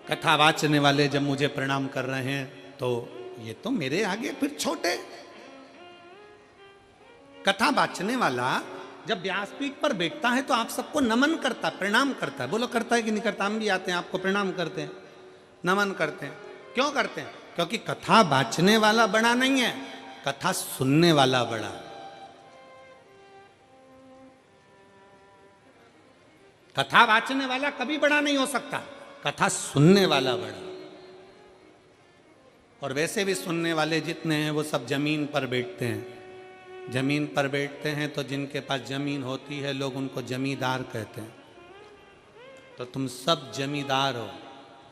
कथा वाचने वाले जब मुझे प्रणाम कर रहे हैं, तो ये तो मेरे आगे फिर छोटे। कथा वाचने वाला जब व्यासपीठ पर बैठता है तो आप सबको नमन करता, प्रणाम करता है। बोलो करता है कि नहीं करता? हम भी आते हैं, आपको प्रणाम करते हैं, नमन करते हैं। क्यों करते हैं? क्योंकि कथा वाचने वाला बड़ा नहीं है, कथा सुनने वाला बड़ा। कथा वाचने वाला कभी बड़ा नहीं हो सकता, कथा सुनने वाला बड़ा। और वैसे भी सुनने वाले जितने हैं वो सब जमीन पर बैठते हैं। जमीन पर बैठते हैं तो जिनके पास जमीन होती है लोग उनको जमींदार कहते हैं। तो तुम सब जमींदार हो।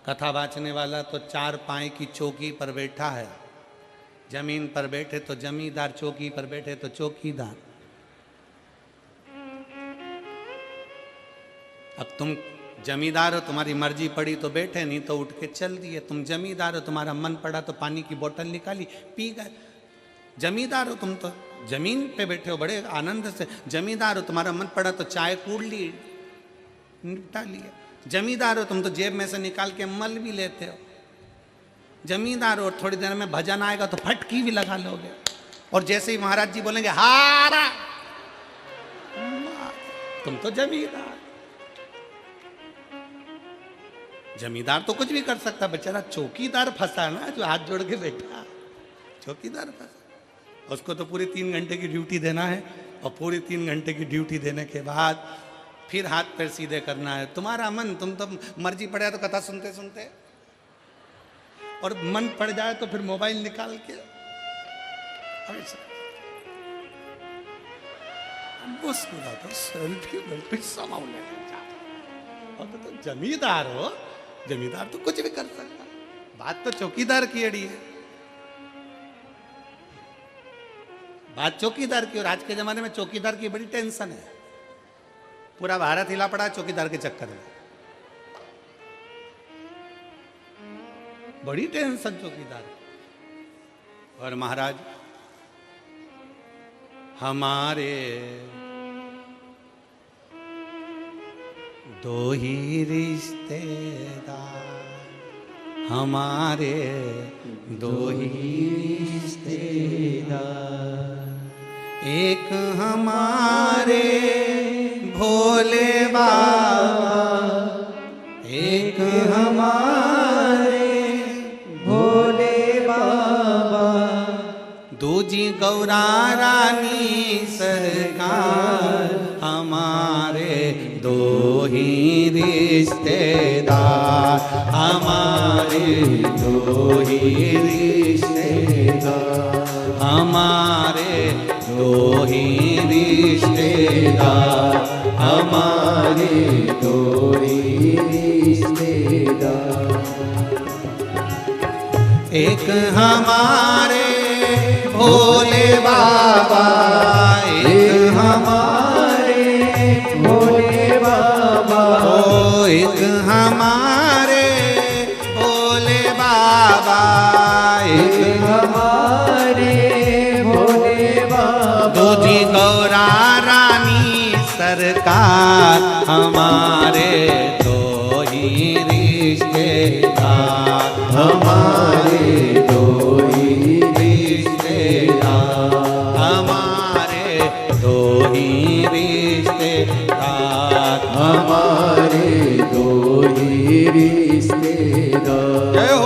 कथा वाचने वाला तो चार पाए की चौकी पर बैठा है, जमीन पर बैठे तो जमींदार, चौकी पर बैठे तो चौकीदार। अब तुम जमींदार हो, तुम्हारी मर्जी पड़ी तो बैठे, नहीं तो उठ के चल दिए। तुम जमींदार हो, तुम्हारा मन पड़ा तो पानी की बोतल निकाली पी गए। जमींदार हो तुम, तो जमीन पे बैठे हो बड़े आनंद से। जमींदार हो, तुम्हारा मन पड़ा तो चाय कूड़ ली, निपटा लिया। जमींदार हो तुम, तो जेब में से निकाल के मल भी लेते हो। जमींदार हो, थोड़ी देर में भजन आएगा तो फटकी भी लगा लोगे। और जैसे ही महाराज जी बोलेंगे हारा, तुम तो जमींदार। जमींदार तो कुछ भी कर सकता, बेचारा चौकीदार फंसा ना, जो हाथ जोड़ के बैठा, चौकीदार फंसा। उसको तो पूरी 3 घंटे की ड्यूटी देना है, और पूरी 3 घंटे की ड्यूटी देने के बाद फिर हाथ पैर सीधे करना है। तुम्हारा मन, तुम तो मर्जी पड़े तो कथा सुनते सुनते, और मन पड़ जाए तो फिर मोबाइल निकाल के सेल्फी समाउने। और तो जमींदार हो, जमींदार तो कुछ भी कर सकता। बात तो चौकीदार की अड़ी है, बात चौकीदार की। और आज के जमाने में चौकीदार की बड़ी टेंशन है। पूरा भारत हिला पड़ा चौकीदार के चक्कर में, बड़ी टेंशन चौकीदार। और महाराज हमारे दो ही रिश्तेदार, हमारे दो ही रिश्तेदार, एक हमारे भोले बाबा, एक हमारे भोले बाबा, दूजी गौरा रानी सरकार, हमारे दो ही रिश्तेदार, हमारे दो ही रिश्तेदार, हमारे दो ही रिश्तेदार, हमारे दो ही रिश्तेदार, एक हमारे भोले बाबा, एक हमारे भोले बाबा, ओ एक हमारे भोले बाबा, एक हमारे भोले बाबा, दूजी गौरा रानी सरकार, हमारे दो ही रिश्तेदार, हमारे दो ही रिश्तेदार, हमारे दो ही रिश्तेदार, हमारे दो ही रिश्तेदार। जय हो।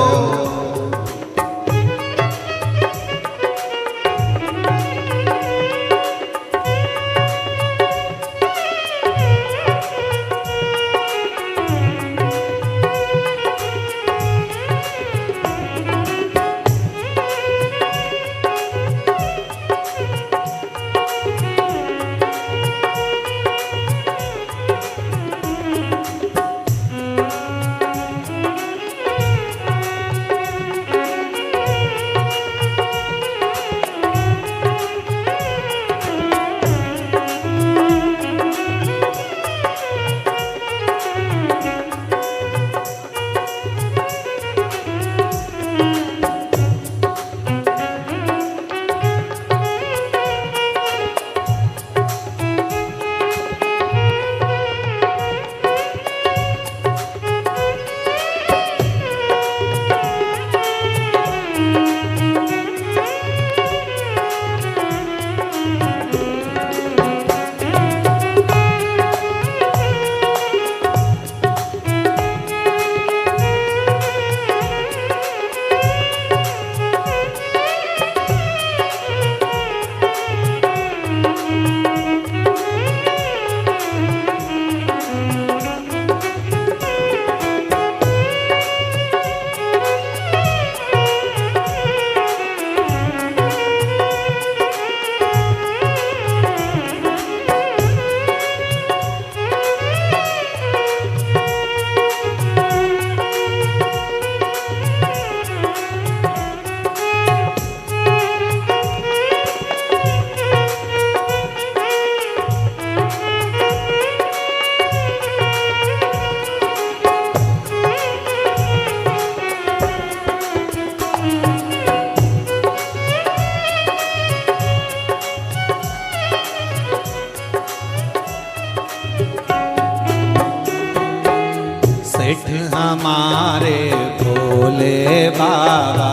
सेठ हमारे भोले बाबा,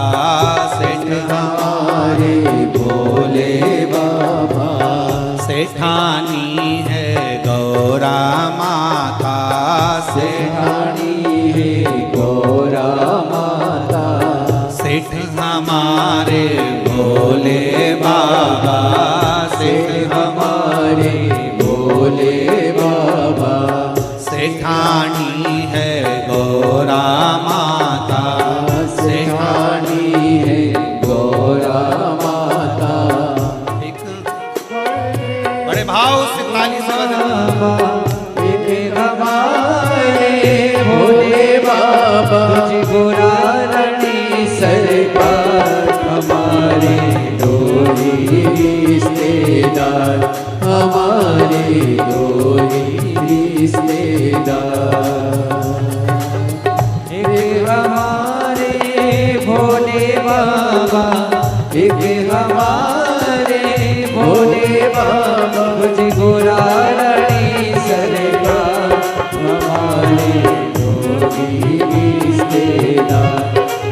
सेठ हमारे भोले बाबा, सेठानी है गौरा माता, सेठानी है गौरा माता, सेठ हमारे भोले बाबा, सेठ हमारे भोले बाबा, सेठानी है गौरा माता, सेठानी है गौरा माता। एक बड़े भाव से ताली से बजाना। एक हमारे भोले बाबा, तुझ गोरा रानी सरकार, हमारे डोरी रिश्तेदार, हमारे डोरी रिश्तेदार। एक हमारे भोले बाबा, एक हमारे भोले बाबा, तुझ गोरा रानी सरकार, हमारे डोरी रिश्तेदार,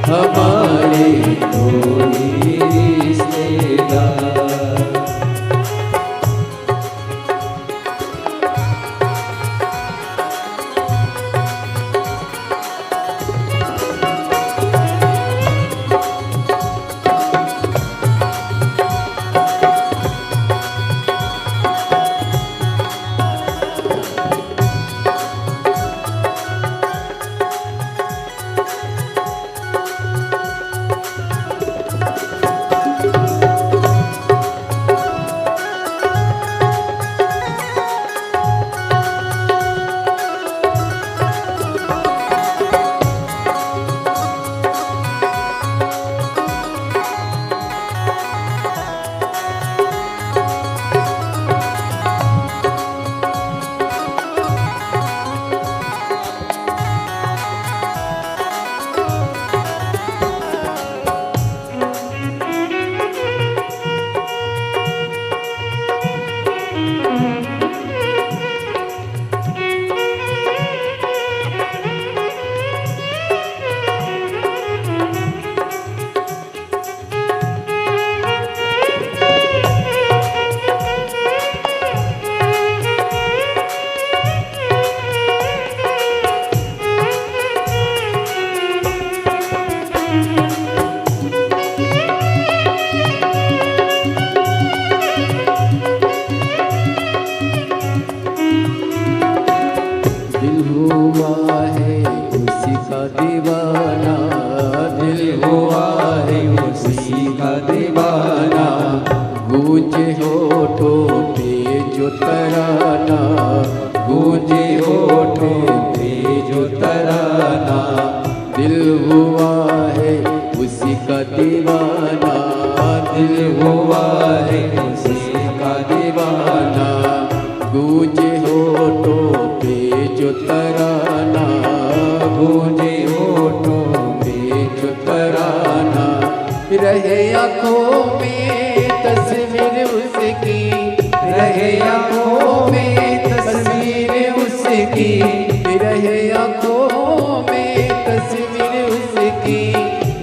हमारे डोरी रिश्तेदार। दिल हुआ है उसी का दीवाना, दिल हुआ है उसी का दीवाना, गूंजे होठों पे जो तराना, गूंजे होठों पे जो तराना। दिल हुआ है उसी का दीवाना, दिल हुआ है उसी का दीवाना, गूंजे होठों पे जो तराना, गूंजे होठों पे जो तराना। रहे आँखों में तस्वीर उसकी, रहे आँखों में तस्वीर उसकी, रहे आँखों में तस्वीर उसकी,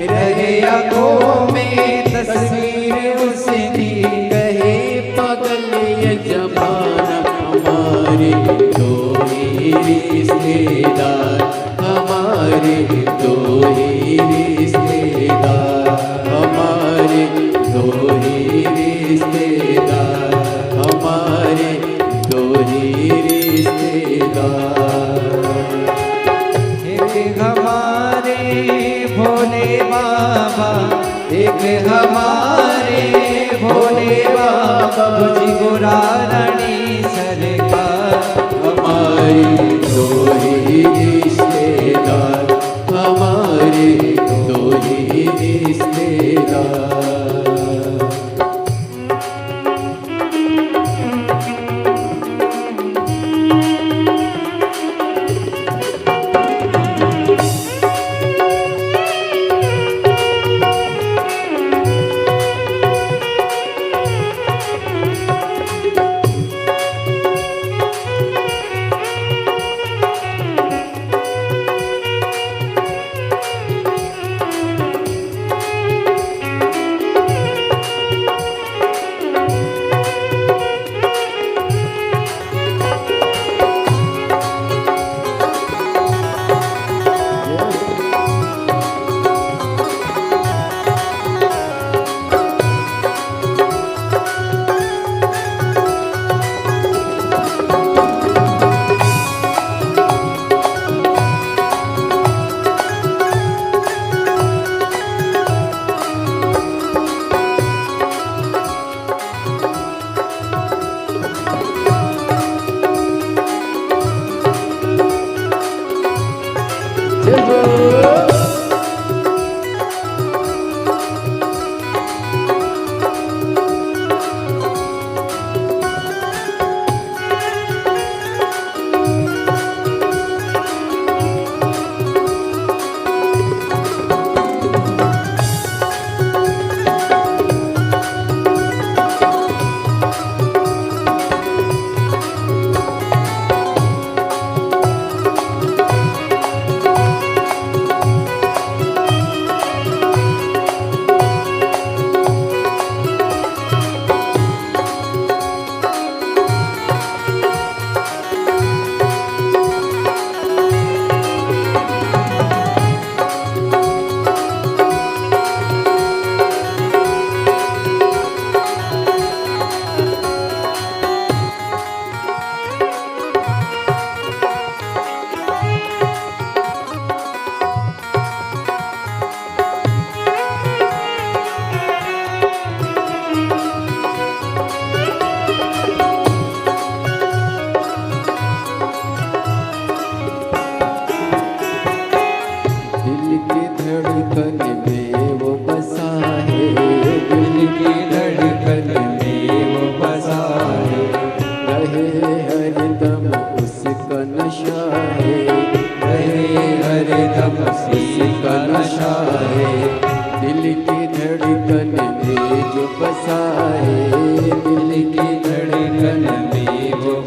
रहे आँखों में तस्वीर उसकी। कहे पागल ये जमाना, हमारे दो ही रिश्तेदार, हमारे दो ही रिश्तेदार, हमारे दो ही रिश्तेदार, हमारे दो ही रिश्तेदार। एक हमारे भोले बाबा, एक हमारे भोले बाबा, तुझ गोरा रानी सरकार, हमारे दो ही रिश्तेदार, हमारे दो ही रिश्तेदार।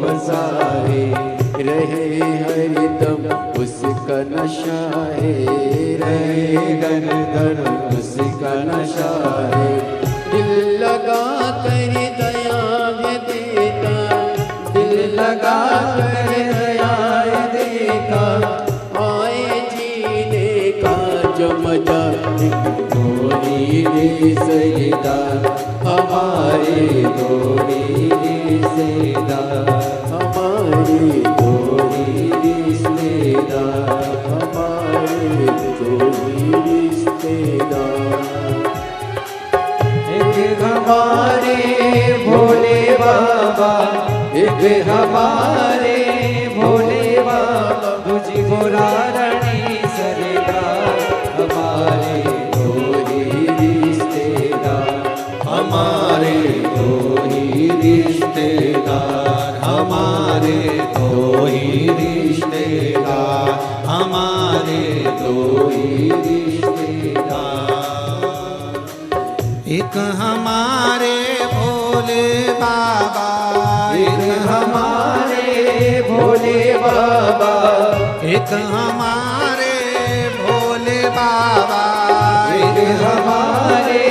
बसाए, रहे हरदम उसका नशा है, रहे गर्दन उसका नशा है। दिल लगा कर दया देता, दिल लगा कर दया देता, आए जीने का जो मजा थोड़ी रिश्तेदार, हमारे थोड़ी रिश्तेदार, हमारे थोड़ी रिश्तेदार, हमारे थोड़ी रिश्तेदार। एक हमारे भोले बाबा, एक हमारे भोले बाबा, तुझी मुरारणी सरदार, हमारे थोड़ी रिश्तेदार, हमारे दो ही रिश्तेदार, हमारे दो ही रिश्तेदार, हमारे दो ही रिश्तेदार। एक हमारे भोले बाबा, एक हमारे भोले बाबा, एक हमारे भोले बाबा, एक हमारे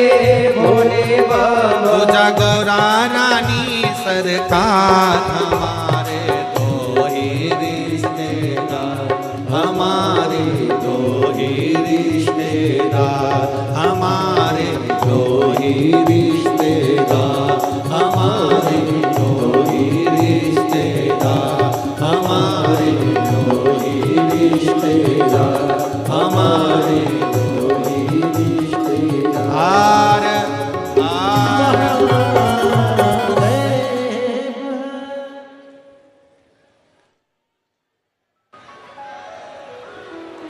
भोले बाबा, पूजा गौरा रानी सरकार, हमारे दो ही रिश्तेदार, हमारे दो ही रिश्तेदार, हमारे दो ही रिश्तेदार, हमारे दो ही रिश्तेदार, हमारे दो ही रिश्तेदार, हमारे दो ही रिश्तेदार।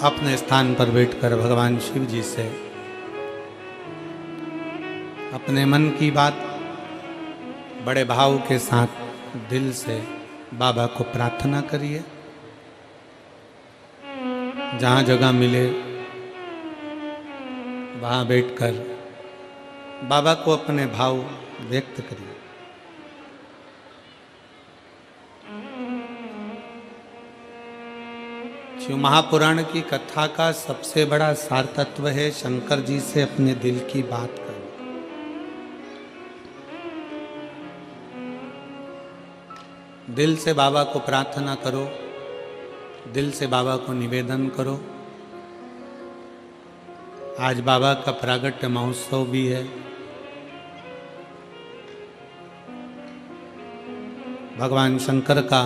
अपने स्थान पर बैठकर भगवान शिव जी से अपने मन की बात बड़े भाव के साथ दिल से बाबा को प्रार्थना करिए। जहाँ जगह मिले वहाँ बैठकर बाबा को अपने भाव व्यक्त करिए। शिव महापुराण की कथा का सबसे बड़ा सार तत्व है शंकर जी से अपने दिल की बात करना। दिल से बाबा को प्रार्थना करो, दिल से बाबा को निवेदन करो। आज बाबा का प्रागट्य महोत्सव भी है। भगवान शंकर का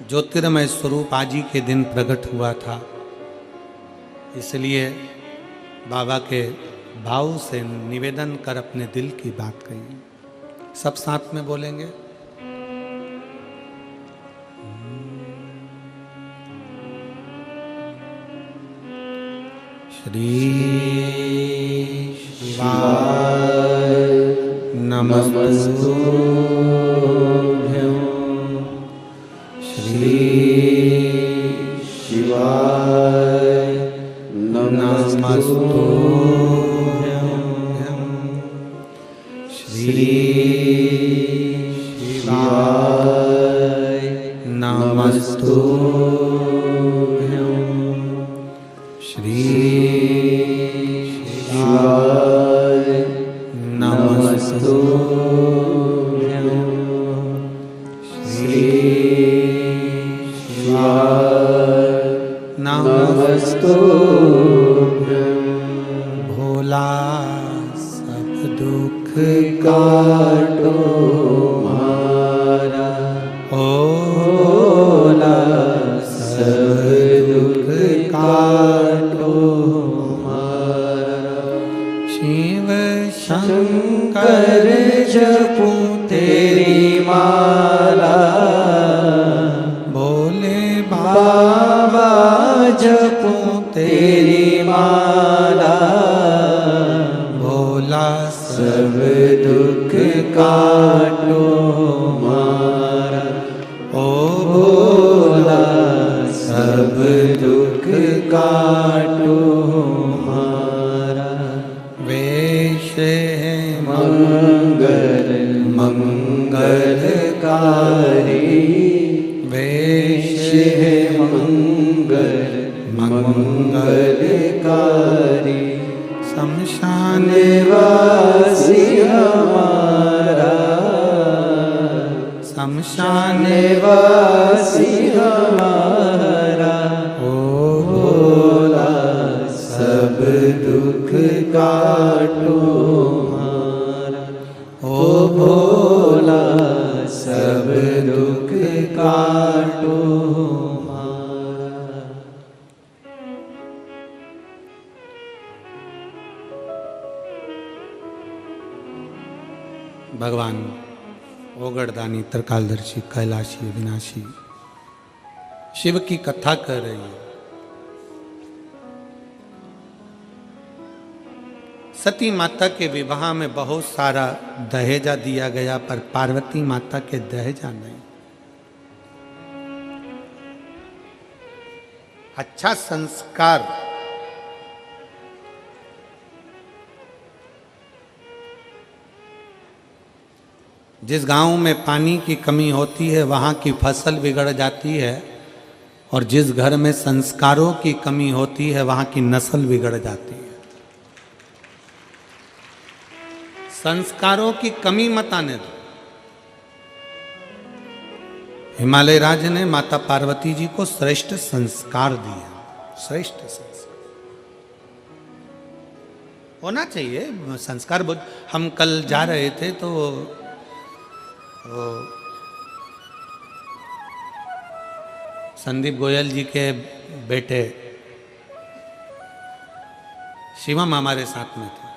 ज्योतिर्मय स्वरूप आज ही के दिन प्रकट हुआ था, इसलिए बाबा के भाव से निवेदन कर अपने दिल की बात कहिए। सब साथ में बोलेंगे। श्री शिवाय नमस्तुभ्यं, श्री शिवाय नमस्तुभ्यं, श्री शिवाय नमस्तुभ्यं, श्री शिवाय नमस्तुभ्यं, श्री शिवाय नमस्तुभ्यं। भोला सब दुख काटो मारा, भोला सब दुख काटो मारा। शिव शंकर जपूं तेरी माला, भोले बाबा जपूं तेरी माला। भोला सब दुख काटो मारा, ओ भोला सब दुख काटो मारा। वेश है मंगल मंगलकारी, वेश है मंगल मंगलकारी। शमशान निवासी हमारा, शमशान निवासी हमारा, ओ भोला सब दुख काटो हमारा। ओ भोला सब दुख काटो हमारा। भगवान ओगड़दानी, त्रिकालदर्शी, कैलाशी, विनाशी शिव की कथा कर रही है। सती माता के विवाह में बहुत सारा दहेजा दिया गया, पर पार्वती माता के दहेजा नहीं। अच्छा संस्कार जिस गांव में पानी की कमी होती है वहां की फसल बिगड़ जाती है, और जिस घर में संस्कारों की कमी होती है वहां की नस्ल बिगड़ जाती है। संस्कारों की कमी मत आने दो। हिमालय राज ने माता पार्वती जी को श्रेष्ठ संस्कार दिए। श्रेष्ठ संस्कार होना चाहिए। संस्कार हम कल जा रहे थे तो संदीप गोयल जी के बेटे शिवम हमारे साथ में थे।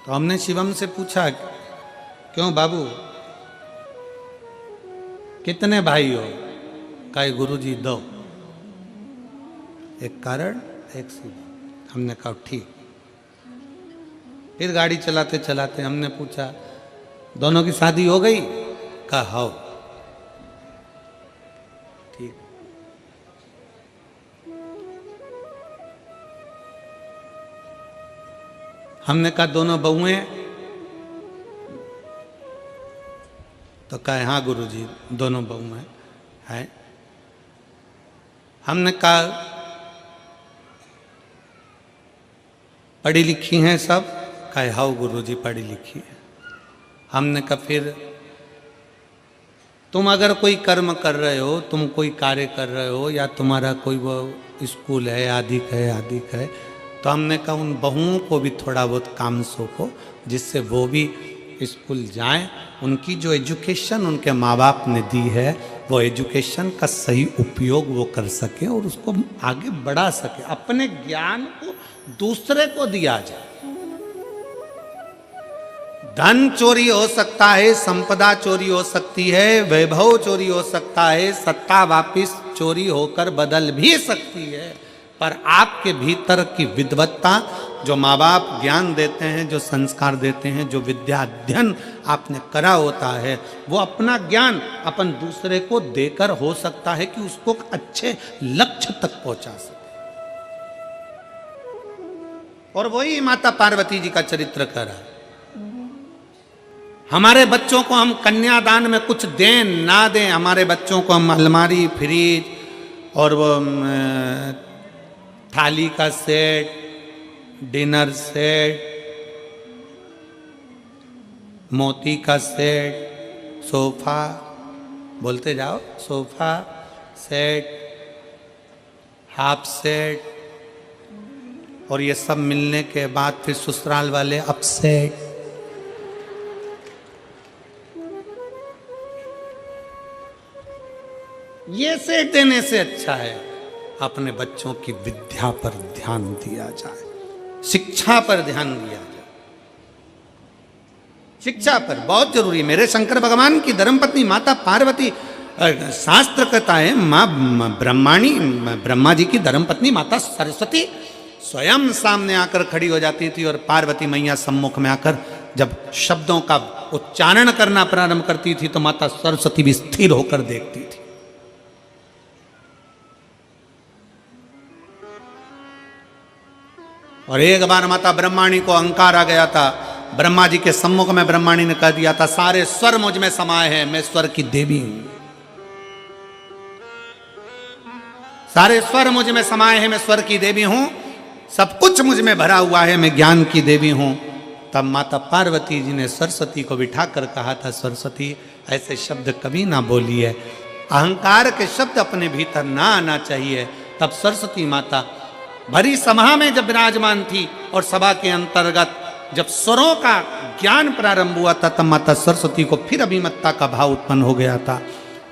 तो हमने शिवम से पूछा, क्यों बाबू कितने भाई हो? कहे गुरुजी दो। एक कारण एक शिवम। हमने कहा ठीक। फिर गाड़ी चलाते चलाते हमने पूछा, दोनों की शादी हो गई? कहा हो। ठीक। हमने कहा दोनों बहुएं? तो कहा हाँ गुरुजी दोनों बहुएं हैं। हमने कहा पढ़ी लिखी हैं सब? कहा हाँ गुरुजी पढ़ी लिखी है। हमने कहा फिर तुम अगर कोई कर्म कर रहे हो, तुम कोई कार्य कर रहे हो, या तुम्हारा कोई वो स्कूल है, आदिक है, तो हमने कहा उन बहुओं को भी थोड़ा बहुत काम सौंपो, जिससे वो भी स्कूल जाएं। उनकी जो एजुकेशन उनके माँ बाप ने दी है, वो एजुकेशन का सही उपयोग वो कर सके और उसको आगे बढ़ा सके। अपने ज्ञान को दूसरे को दिया जाए। धन चोरी हो सकता है, संपदा चोरी हो सकती है, वैभव चोरी हो सकता है, सत्ता वापिस चोरी होकर बदल भी सकती है, पर आपके भीतर की विद्वत्ता, जो माँ बाप ज्ञान देते हैं, जो संस्कार देते हैं, जो विद्या अध्ययन आपने करा होता है, वो अपना ज्ञान अपन दूसरे को देकर हो सकता है कि उसको अच्छे लक्ष्य तक पहुंचा सके। और वही माता पार्वती जी का चरित्र करा। हमारे बच्चों को हम कन्यादान में कुछ दें ना दें, हमारे बच्चों को हम अलमारी, फ्रिज और वो थाली का सेट, डिनर सेट, मोती का सेट, सोफा, बोलते जाओ, सोफा सेट, हाफ सेट, और ये सब मिलने के बाद फिर ससुराल वाले अपसेट। ये सेट देने से अच्छा है अपने बच्चों की विद्या पर ध्यान दिया जाए, शिक्षा पर ध्यान दिया जाए। शिक्षा पर बहुत जरूरी है। मेरे शंकर भगवान की धर्मपत्नी माता पार्वती, शास्त्र कहता है माँ ब्रह्मा जी की धर्मपत्नी माता सरस्वती स्वयं सामने आकर खड़ी हो जाती थी, और पार्वती मैया सम्मुख में आकर जब शब्दों का उच्चारण करना प्रारंभ करती थी तो माता सरस्वती भी स्थिर होकर देखती थी। और एक बार माता ब्रह्माणी को अहंकार आ गया था ब्रह्मा जी के सम्मुख में ब्रह्माणी ने कह दिया था, सारे स्वर मुझ में समाये हैं, मैं स्वर की देवी हूं। सारे स्वर मुझ में समाये हैं, मैं स्वर की देवी हूं। सब कुछ मुझ में भरा हुआ है, मैं ज्ञान की देवी हूं। तब माता पार्वती जी ने सरस्वती को बिठाकर कहा था, सरस्वती ऐसे शब्द कभी ना बोलिए, अहंकार के शब्द अपने भीतर ना आना चाहिए। तब सरस्वती माता भरी सभा में जब विराजमान थी और सभा के अंतर्गत जब स्वरों का ज्ञान प्रारंभ हुआ था, तब माता सरस्वती को फिर अभिमत्ता का भाव उत्पन्न हो गया था।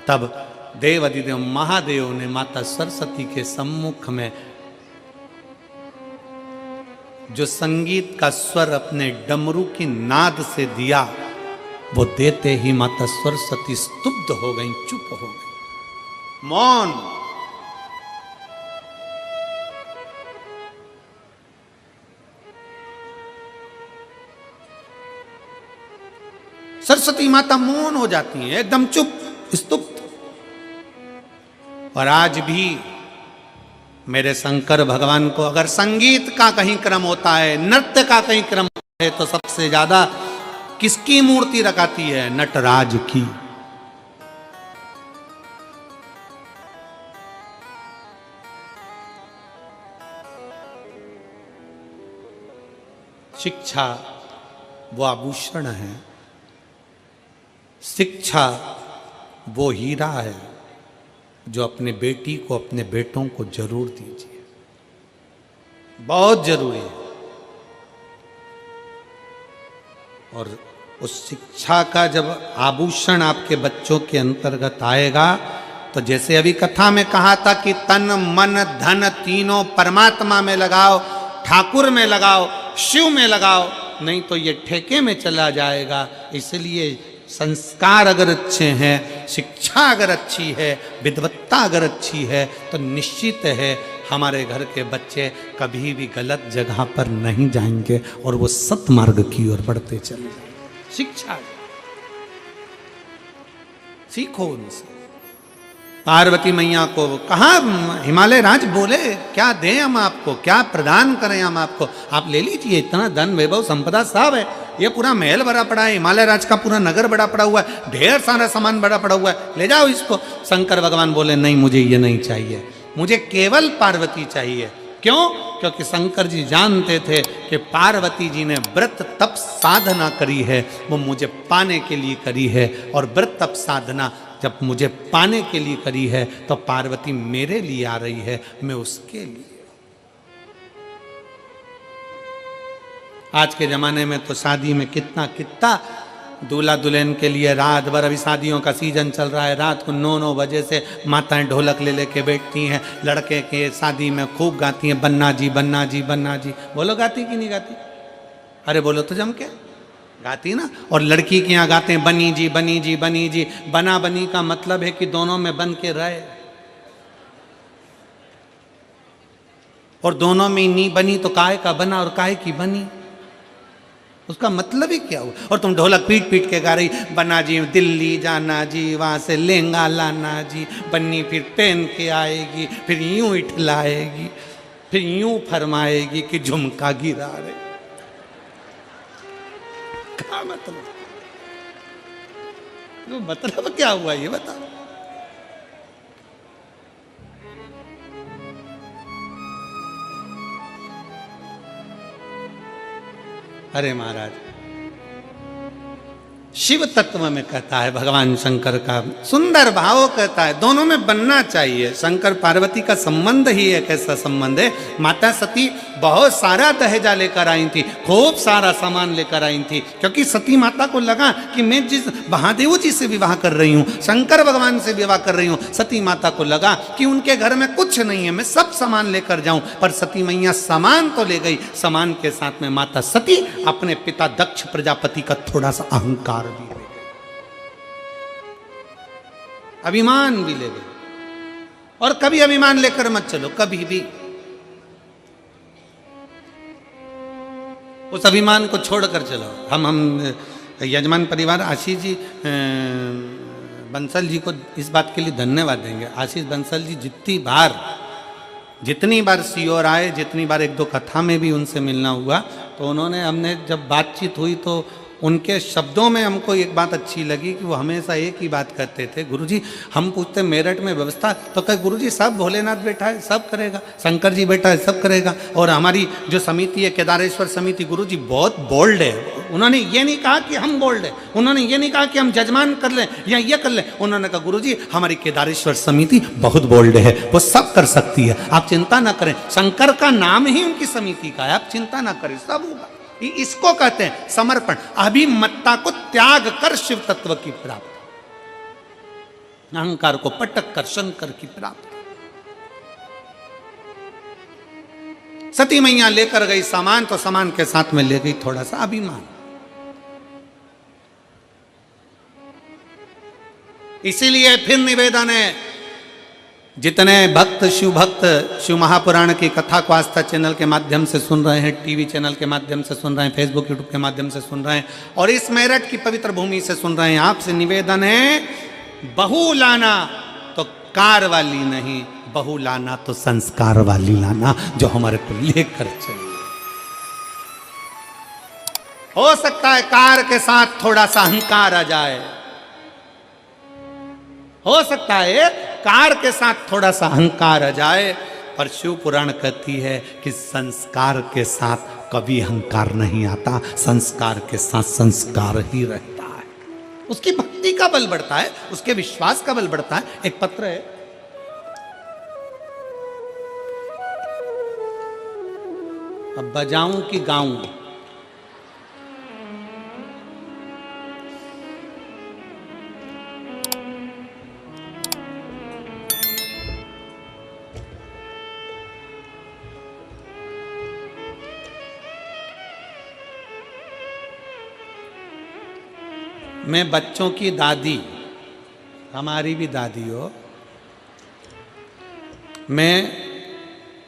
तब देव अधिदेव महादेव ने माता सरस्वती के सम्मुख में जो संगीत का स्वर अपने डमरू की नाद से दिया, वो देते ही माता सरस्वती स्तुब्ध हो गई, चुप हो गई, मौन। सरस्वती माता मौन हो जाती हैं, एकदम चुप, स्तुप्त। और आज भी मेरे शंकर भगवान को अगर संगीत का कहीं क्रम होता है, नृत्य का कहीं क्रम होता है, तो सबसे ज्यादा किसकी मूर्ति रखाती है? नटराज की। शिक्षा वो आभूषण है, शिक्षा वो हीरा है जो अपने बेटी को, अपने बेटों को जरूर दीजिए, बहुत जरूरी है। और उस शिक्षा का जब आभूषण आपके बच्चों के अंतर्गत आएगा, तो जैसे अभी कथा में कहा था कि तन मन धन तीनों परमात्मा में लगाओ, ठाकुर में लगाओ, शिव में लगाओ, नहीं तो ये ठेके में चला जाएगा। इसलिए संस्कार अगर अच्छे हैं, शिक्षा अगर अच्छी है, विद्वत्ता अगर अच्छी है, तो निश्चित है हमारे घर के बच्चे कभी भी गलत जगह पर नहीं जाएंगे और वो सत्मार्ग की ओर बढ़ते चले जाएंगे। शिक्षा सीखो उनसे। पार्वती मैया को कहा, हिमालय राज बोले क्या दें हम आपको, क्या प्रदान करें हम आपको, आप ले लीजिए, इतना धन वैभव संपदा सब है, ये पूरा महल भरा पड़ा है, हिमालय राज का पूरा नगर बड़ा पड़ा हुआ है, ढेर सारा सामान बड़ा पड़ा हुआ है, ले जाओ इसको। शंकर भगवान बोले नहीं, मुझे ये नहीं चाहिए, मुझे केवल पार्वती चाहिए। क्यों? क्योंकि शंकर जी जानते थे कि पार्वती जी ने व्रत तप साधना करी है, वो मुझे पाने के लिए करी है। और व्रत तप साधना जब मुझे पाने के लिए करी है, तो पार्वती मेरे लिए आ रही है, मैं उसके लिए। आज के जमाने में तो शादी में कितना दूल्हा दुल्हन के लिए रात भर, अभी शादियों का सीजन चल रहा है, रात को 9 बजे से माताएं ढोलक ले लेके बैठती हैं, लड़के के शादी में खूब गाती हैं, बन्ना जी बन्ना जी बन्ना जी। बोलो गाती कि नहीं गाती? अरे बोलो तो जम के गाती ना। और लड़की के यहाँ गाते हैं बनी जी बनी जी बनी जी। बना बनी का मतलब है कि दोनों में बन के रहे, और दोनों में नी बनी तो काहे का बना और काहे की बनी, उसका मतलब ही क्या हुआ? और तुम ढोलक पीट पीट के गा रही, बना जी दिल्ली जाना जी, वहां से लहंगा लाना जी, बन्नी फिर पहन के आएगी, फिर यूं इठलाएगी, फिर यूं फरमाएगी कि झुमका गिरा रहे। क्या मतलब? तो मतलब क्या हुआ ये बताओ। अरे महाराज, शिव तत्व में कहता है भगवान शंकर का सुंदर भाव कहता है, दोनों में बनना चाहिए। शंकर पार्वती का संबंध ही एक ऐसा संबंध है। माता सती बहुत सारा दहेजा लेकर आई थी, खूब सारा सामान लेकर आई थी, क्योंकि सती माता को लगा कि मैं जिस महादेव जी से विवाह कर रही हूँ, शंकर भगवान से विवाह कर रही हूँ, सती माता को लगा कि उनके घर में कुछ नहीं है, मैं सब सामान लेकर जाऊं। पर सती मैया सामान तो ले गई, सामान के साथ में माता सती अपने पिता दक्ष प्रजापति का थोड़ा सा अहंकार भी ले गई, अभिमान भी ले गई। और कभी अभिमान लेकर मत चलो, कभी भी उस अभिमान को छोड़कर चलो। हम यजमान परिवार आशीष जी बंसल जी को इस बात के लिए धन्यवाद देंगे। आशीष बंसल जी जितनी बार सीओर आए, जितनी बार एक दो कथा में भी उनसे मिलना हुआ, तो उन्होंने, हमने जब बातचीत हुई तो उनके शब्दों में हमको एक बात अच्छी लगी कि वो हमेशा एक ही बात करते थे, गुरुजी हम पूछते मेरठ में व्यवस्था, तो कहे गुरुजी सब भोलेनाथ बैठा है सब करेगा, शंकर जी बैठा है सब करेगा, और हमारी जो समिति है केदारेश्वर समिति, गुरुजी बहुत बोल्ड है। उन्होंने ये नहीं कहा कि हम बोल्ड है, उन्होंने ये नहीं कहा कि हम जजमान कर लें या ये कर लें, उन्होंने कहा गुरुजी हमारी केदारेश्वर समिति बहुत बोल्ड है, वो सब कर सकती है, आप चिंता ना करें, शंकर का नाम ही उनकी समिति का है, आप चिंता ना करें सब होगा। इसको कहते हैं समर्पण, अभिमत्ता को त्याग कर शिव तत्व की प्राप्ति, अहंकार को पटक कर शंकर की प्राप्ति। सती मैया लेकर गई सामान, तो सामान के साथ में ले गई थोड़ा सा अभिमान। इसीलिए फिर निवेदन है, जितने भक्त शिव महापुराण की कथा को आस्था चैनल के माध्यम से सुन रहे हैं, टीवी चैनल के माध्यम से सुन रहे हैं, फेसबुक यूट्यूब के माध्यम से सुन रहे हैं, और इस मेरठ की पवित्र भूमि से सुन रहे हैं, आपसे निवेदन है बहू लाना तो कार वाली नहीं, बहू लाना तो संस्कार वाली लाना, जो हमारे को लेकर चले। हो सकता है कार के साथ थोड़ा सा अहंकार आ जाए, हो सकता है कार के साथ थोड़ा सा अहंकार आ जाए, पर शिव पुराण कहती है कि संस्कार के साथ कभी अहंकार नहीं आता, संस्कार के साथ संस्कार ही रहता है। उसकी भक्ति का बल बढ़ता है, उसके विश्वास का बल बढ़ता है। एक पत्र है, अब बजाऊं कि गाऊं, मैं बच्चों की दादी, हमारी भी दादी हो, मैं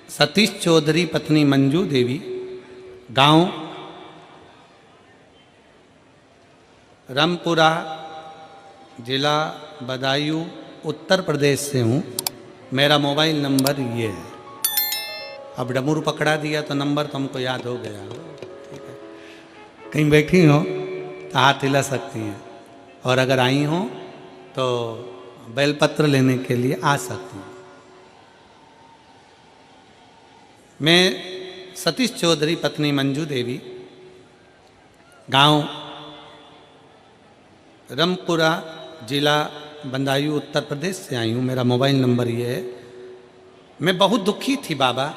सतीश चौधरी पत्नी मंजू देवी, गांव रामपुरा, जिला बदायूं, उत्तर प्रदेश से हूँ। मेरा मोबाइल नंबर ये है। अब डमरू पकड़ा दिया तो नंबर तो हमको याद हो गया, ठीक है। कहीं बैठी हो तो हाथ हिला सकती हैं, और अगर आई हो तो बेलपत्र लेने के लिए आ सकती हैं। मैं सतीश चौधरी पत्नी मंजू देवी, गांव रामपुरा, जिला बदायूं, उत्तर प्रदेश से आई हूँ। मेरा मोबाइल नंबर ये है। मैं बहुत दुखी थी बाबा,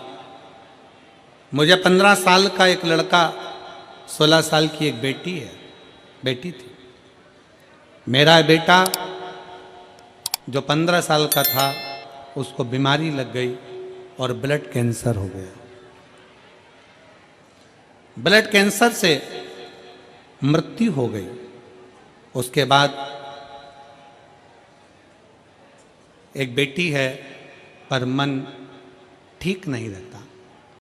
मुझे 15 साल का एक लड़का, 16 साल की एक बेटी थी। मेरा बेटा जो 15 साल का था, उसको बीमारी लग गई और ब्लड कैंसर हो गया। ब्लड कैंसर से मृत्यु हो गई। उसके बाद एक बेटी है, पर मन ठीक नहीं रहता।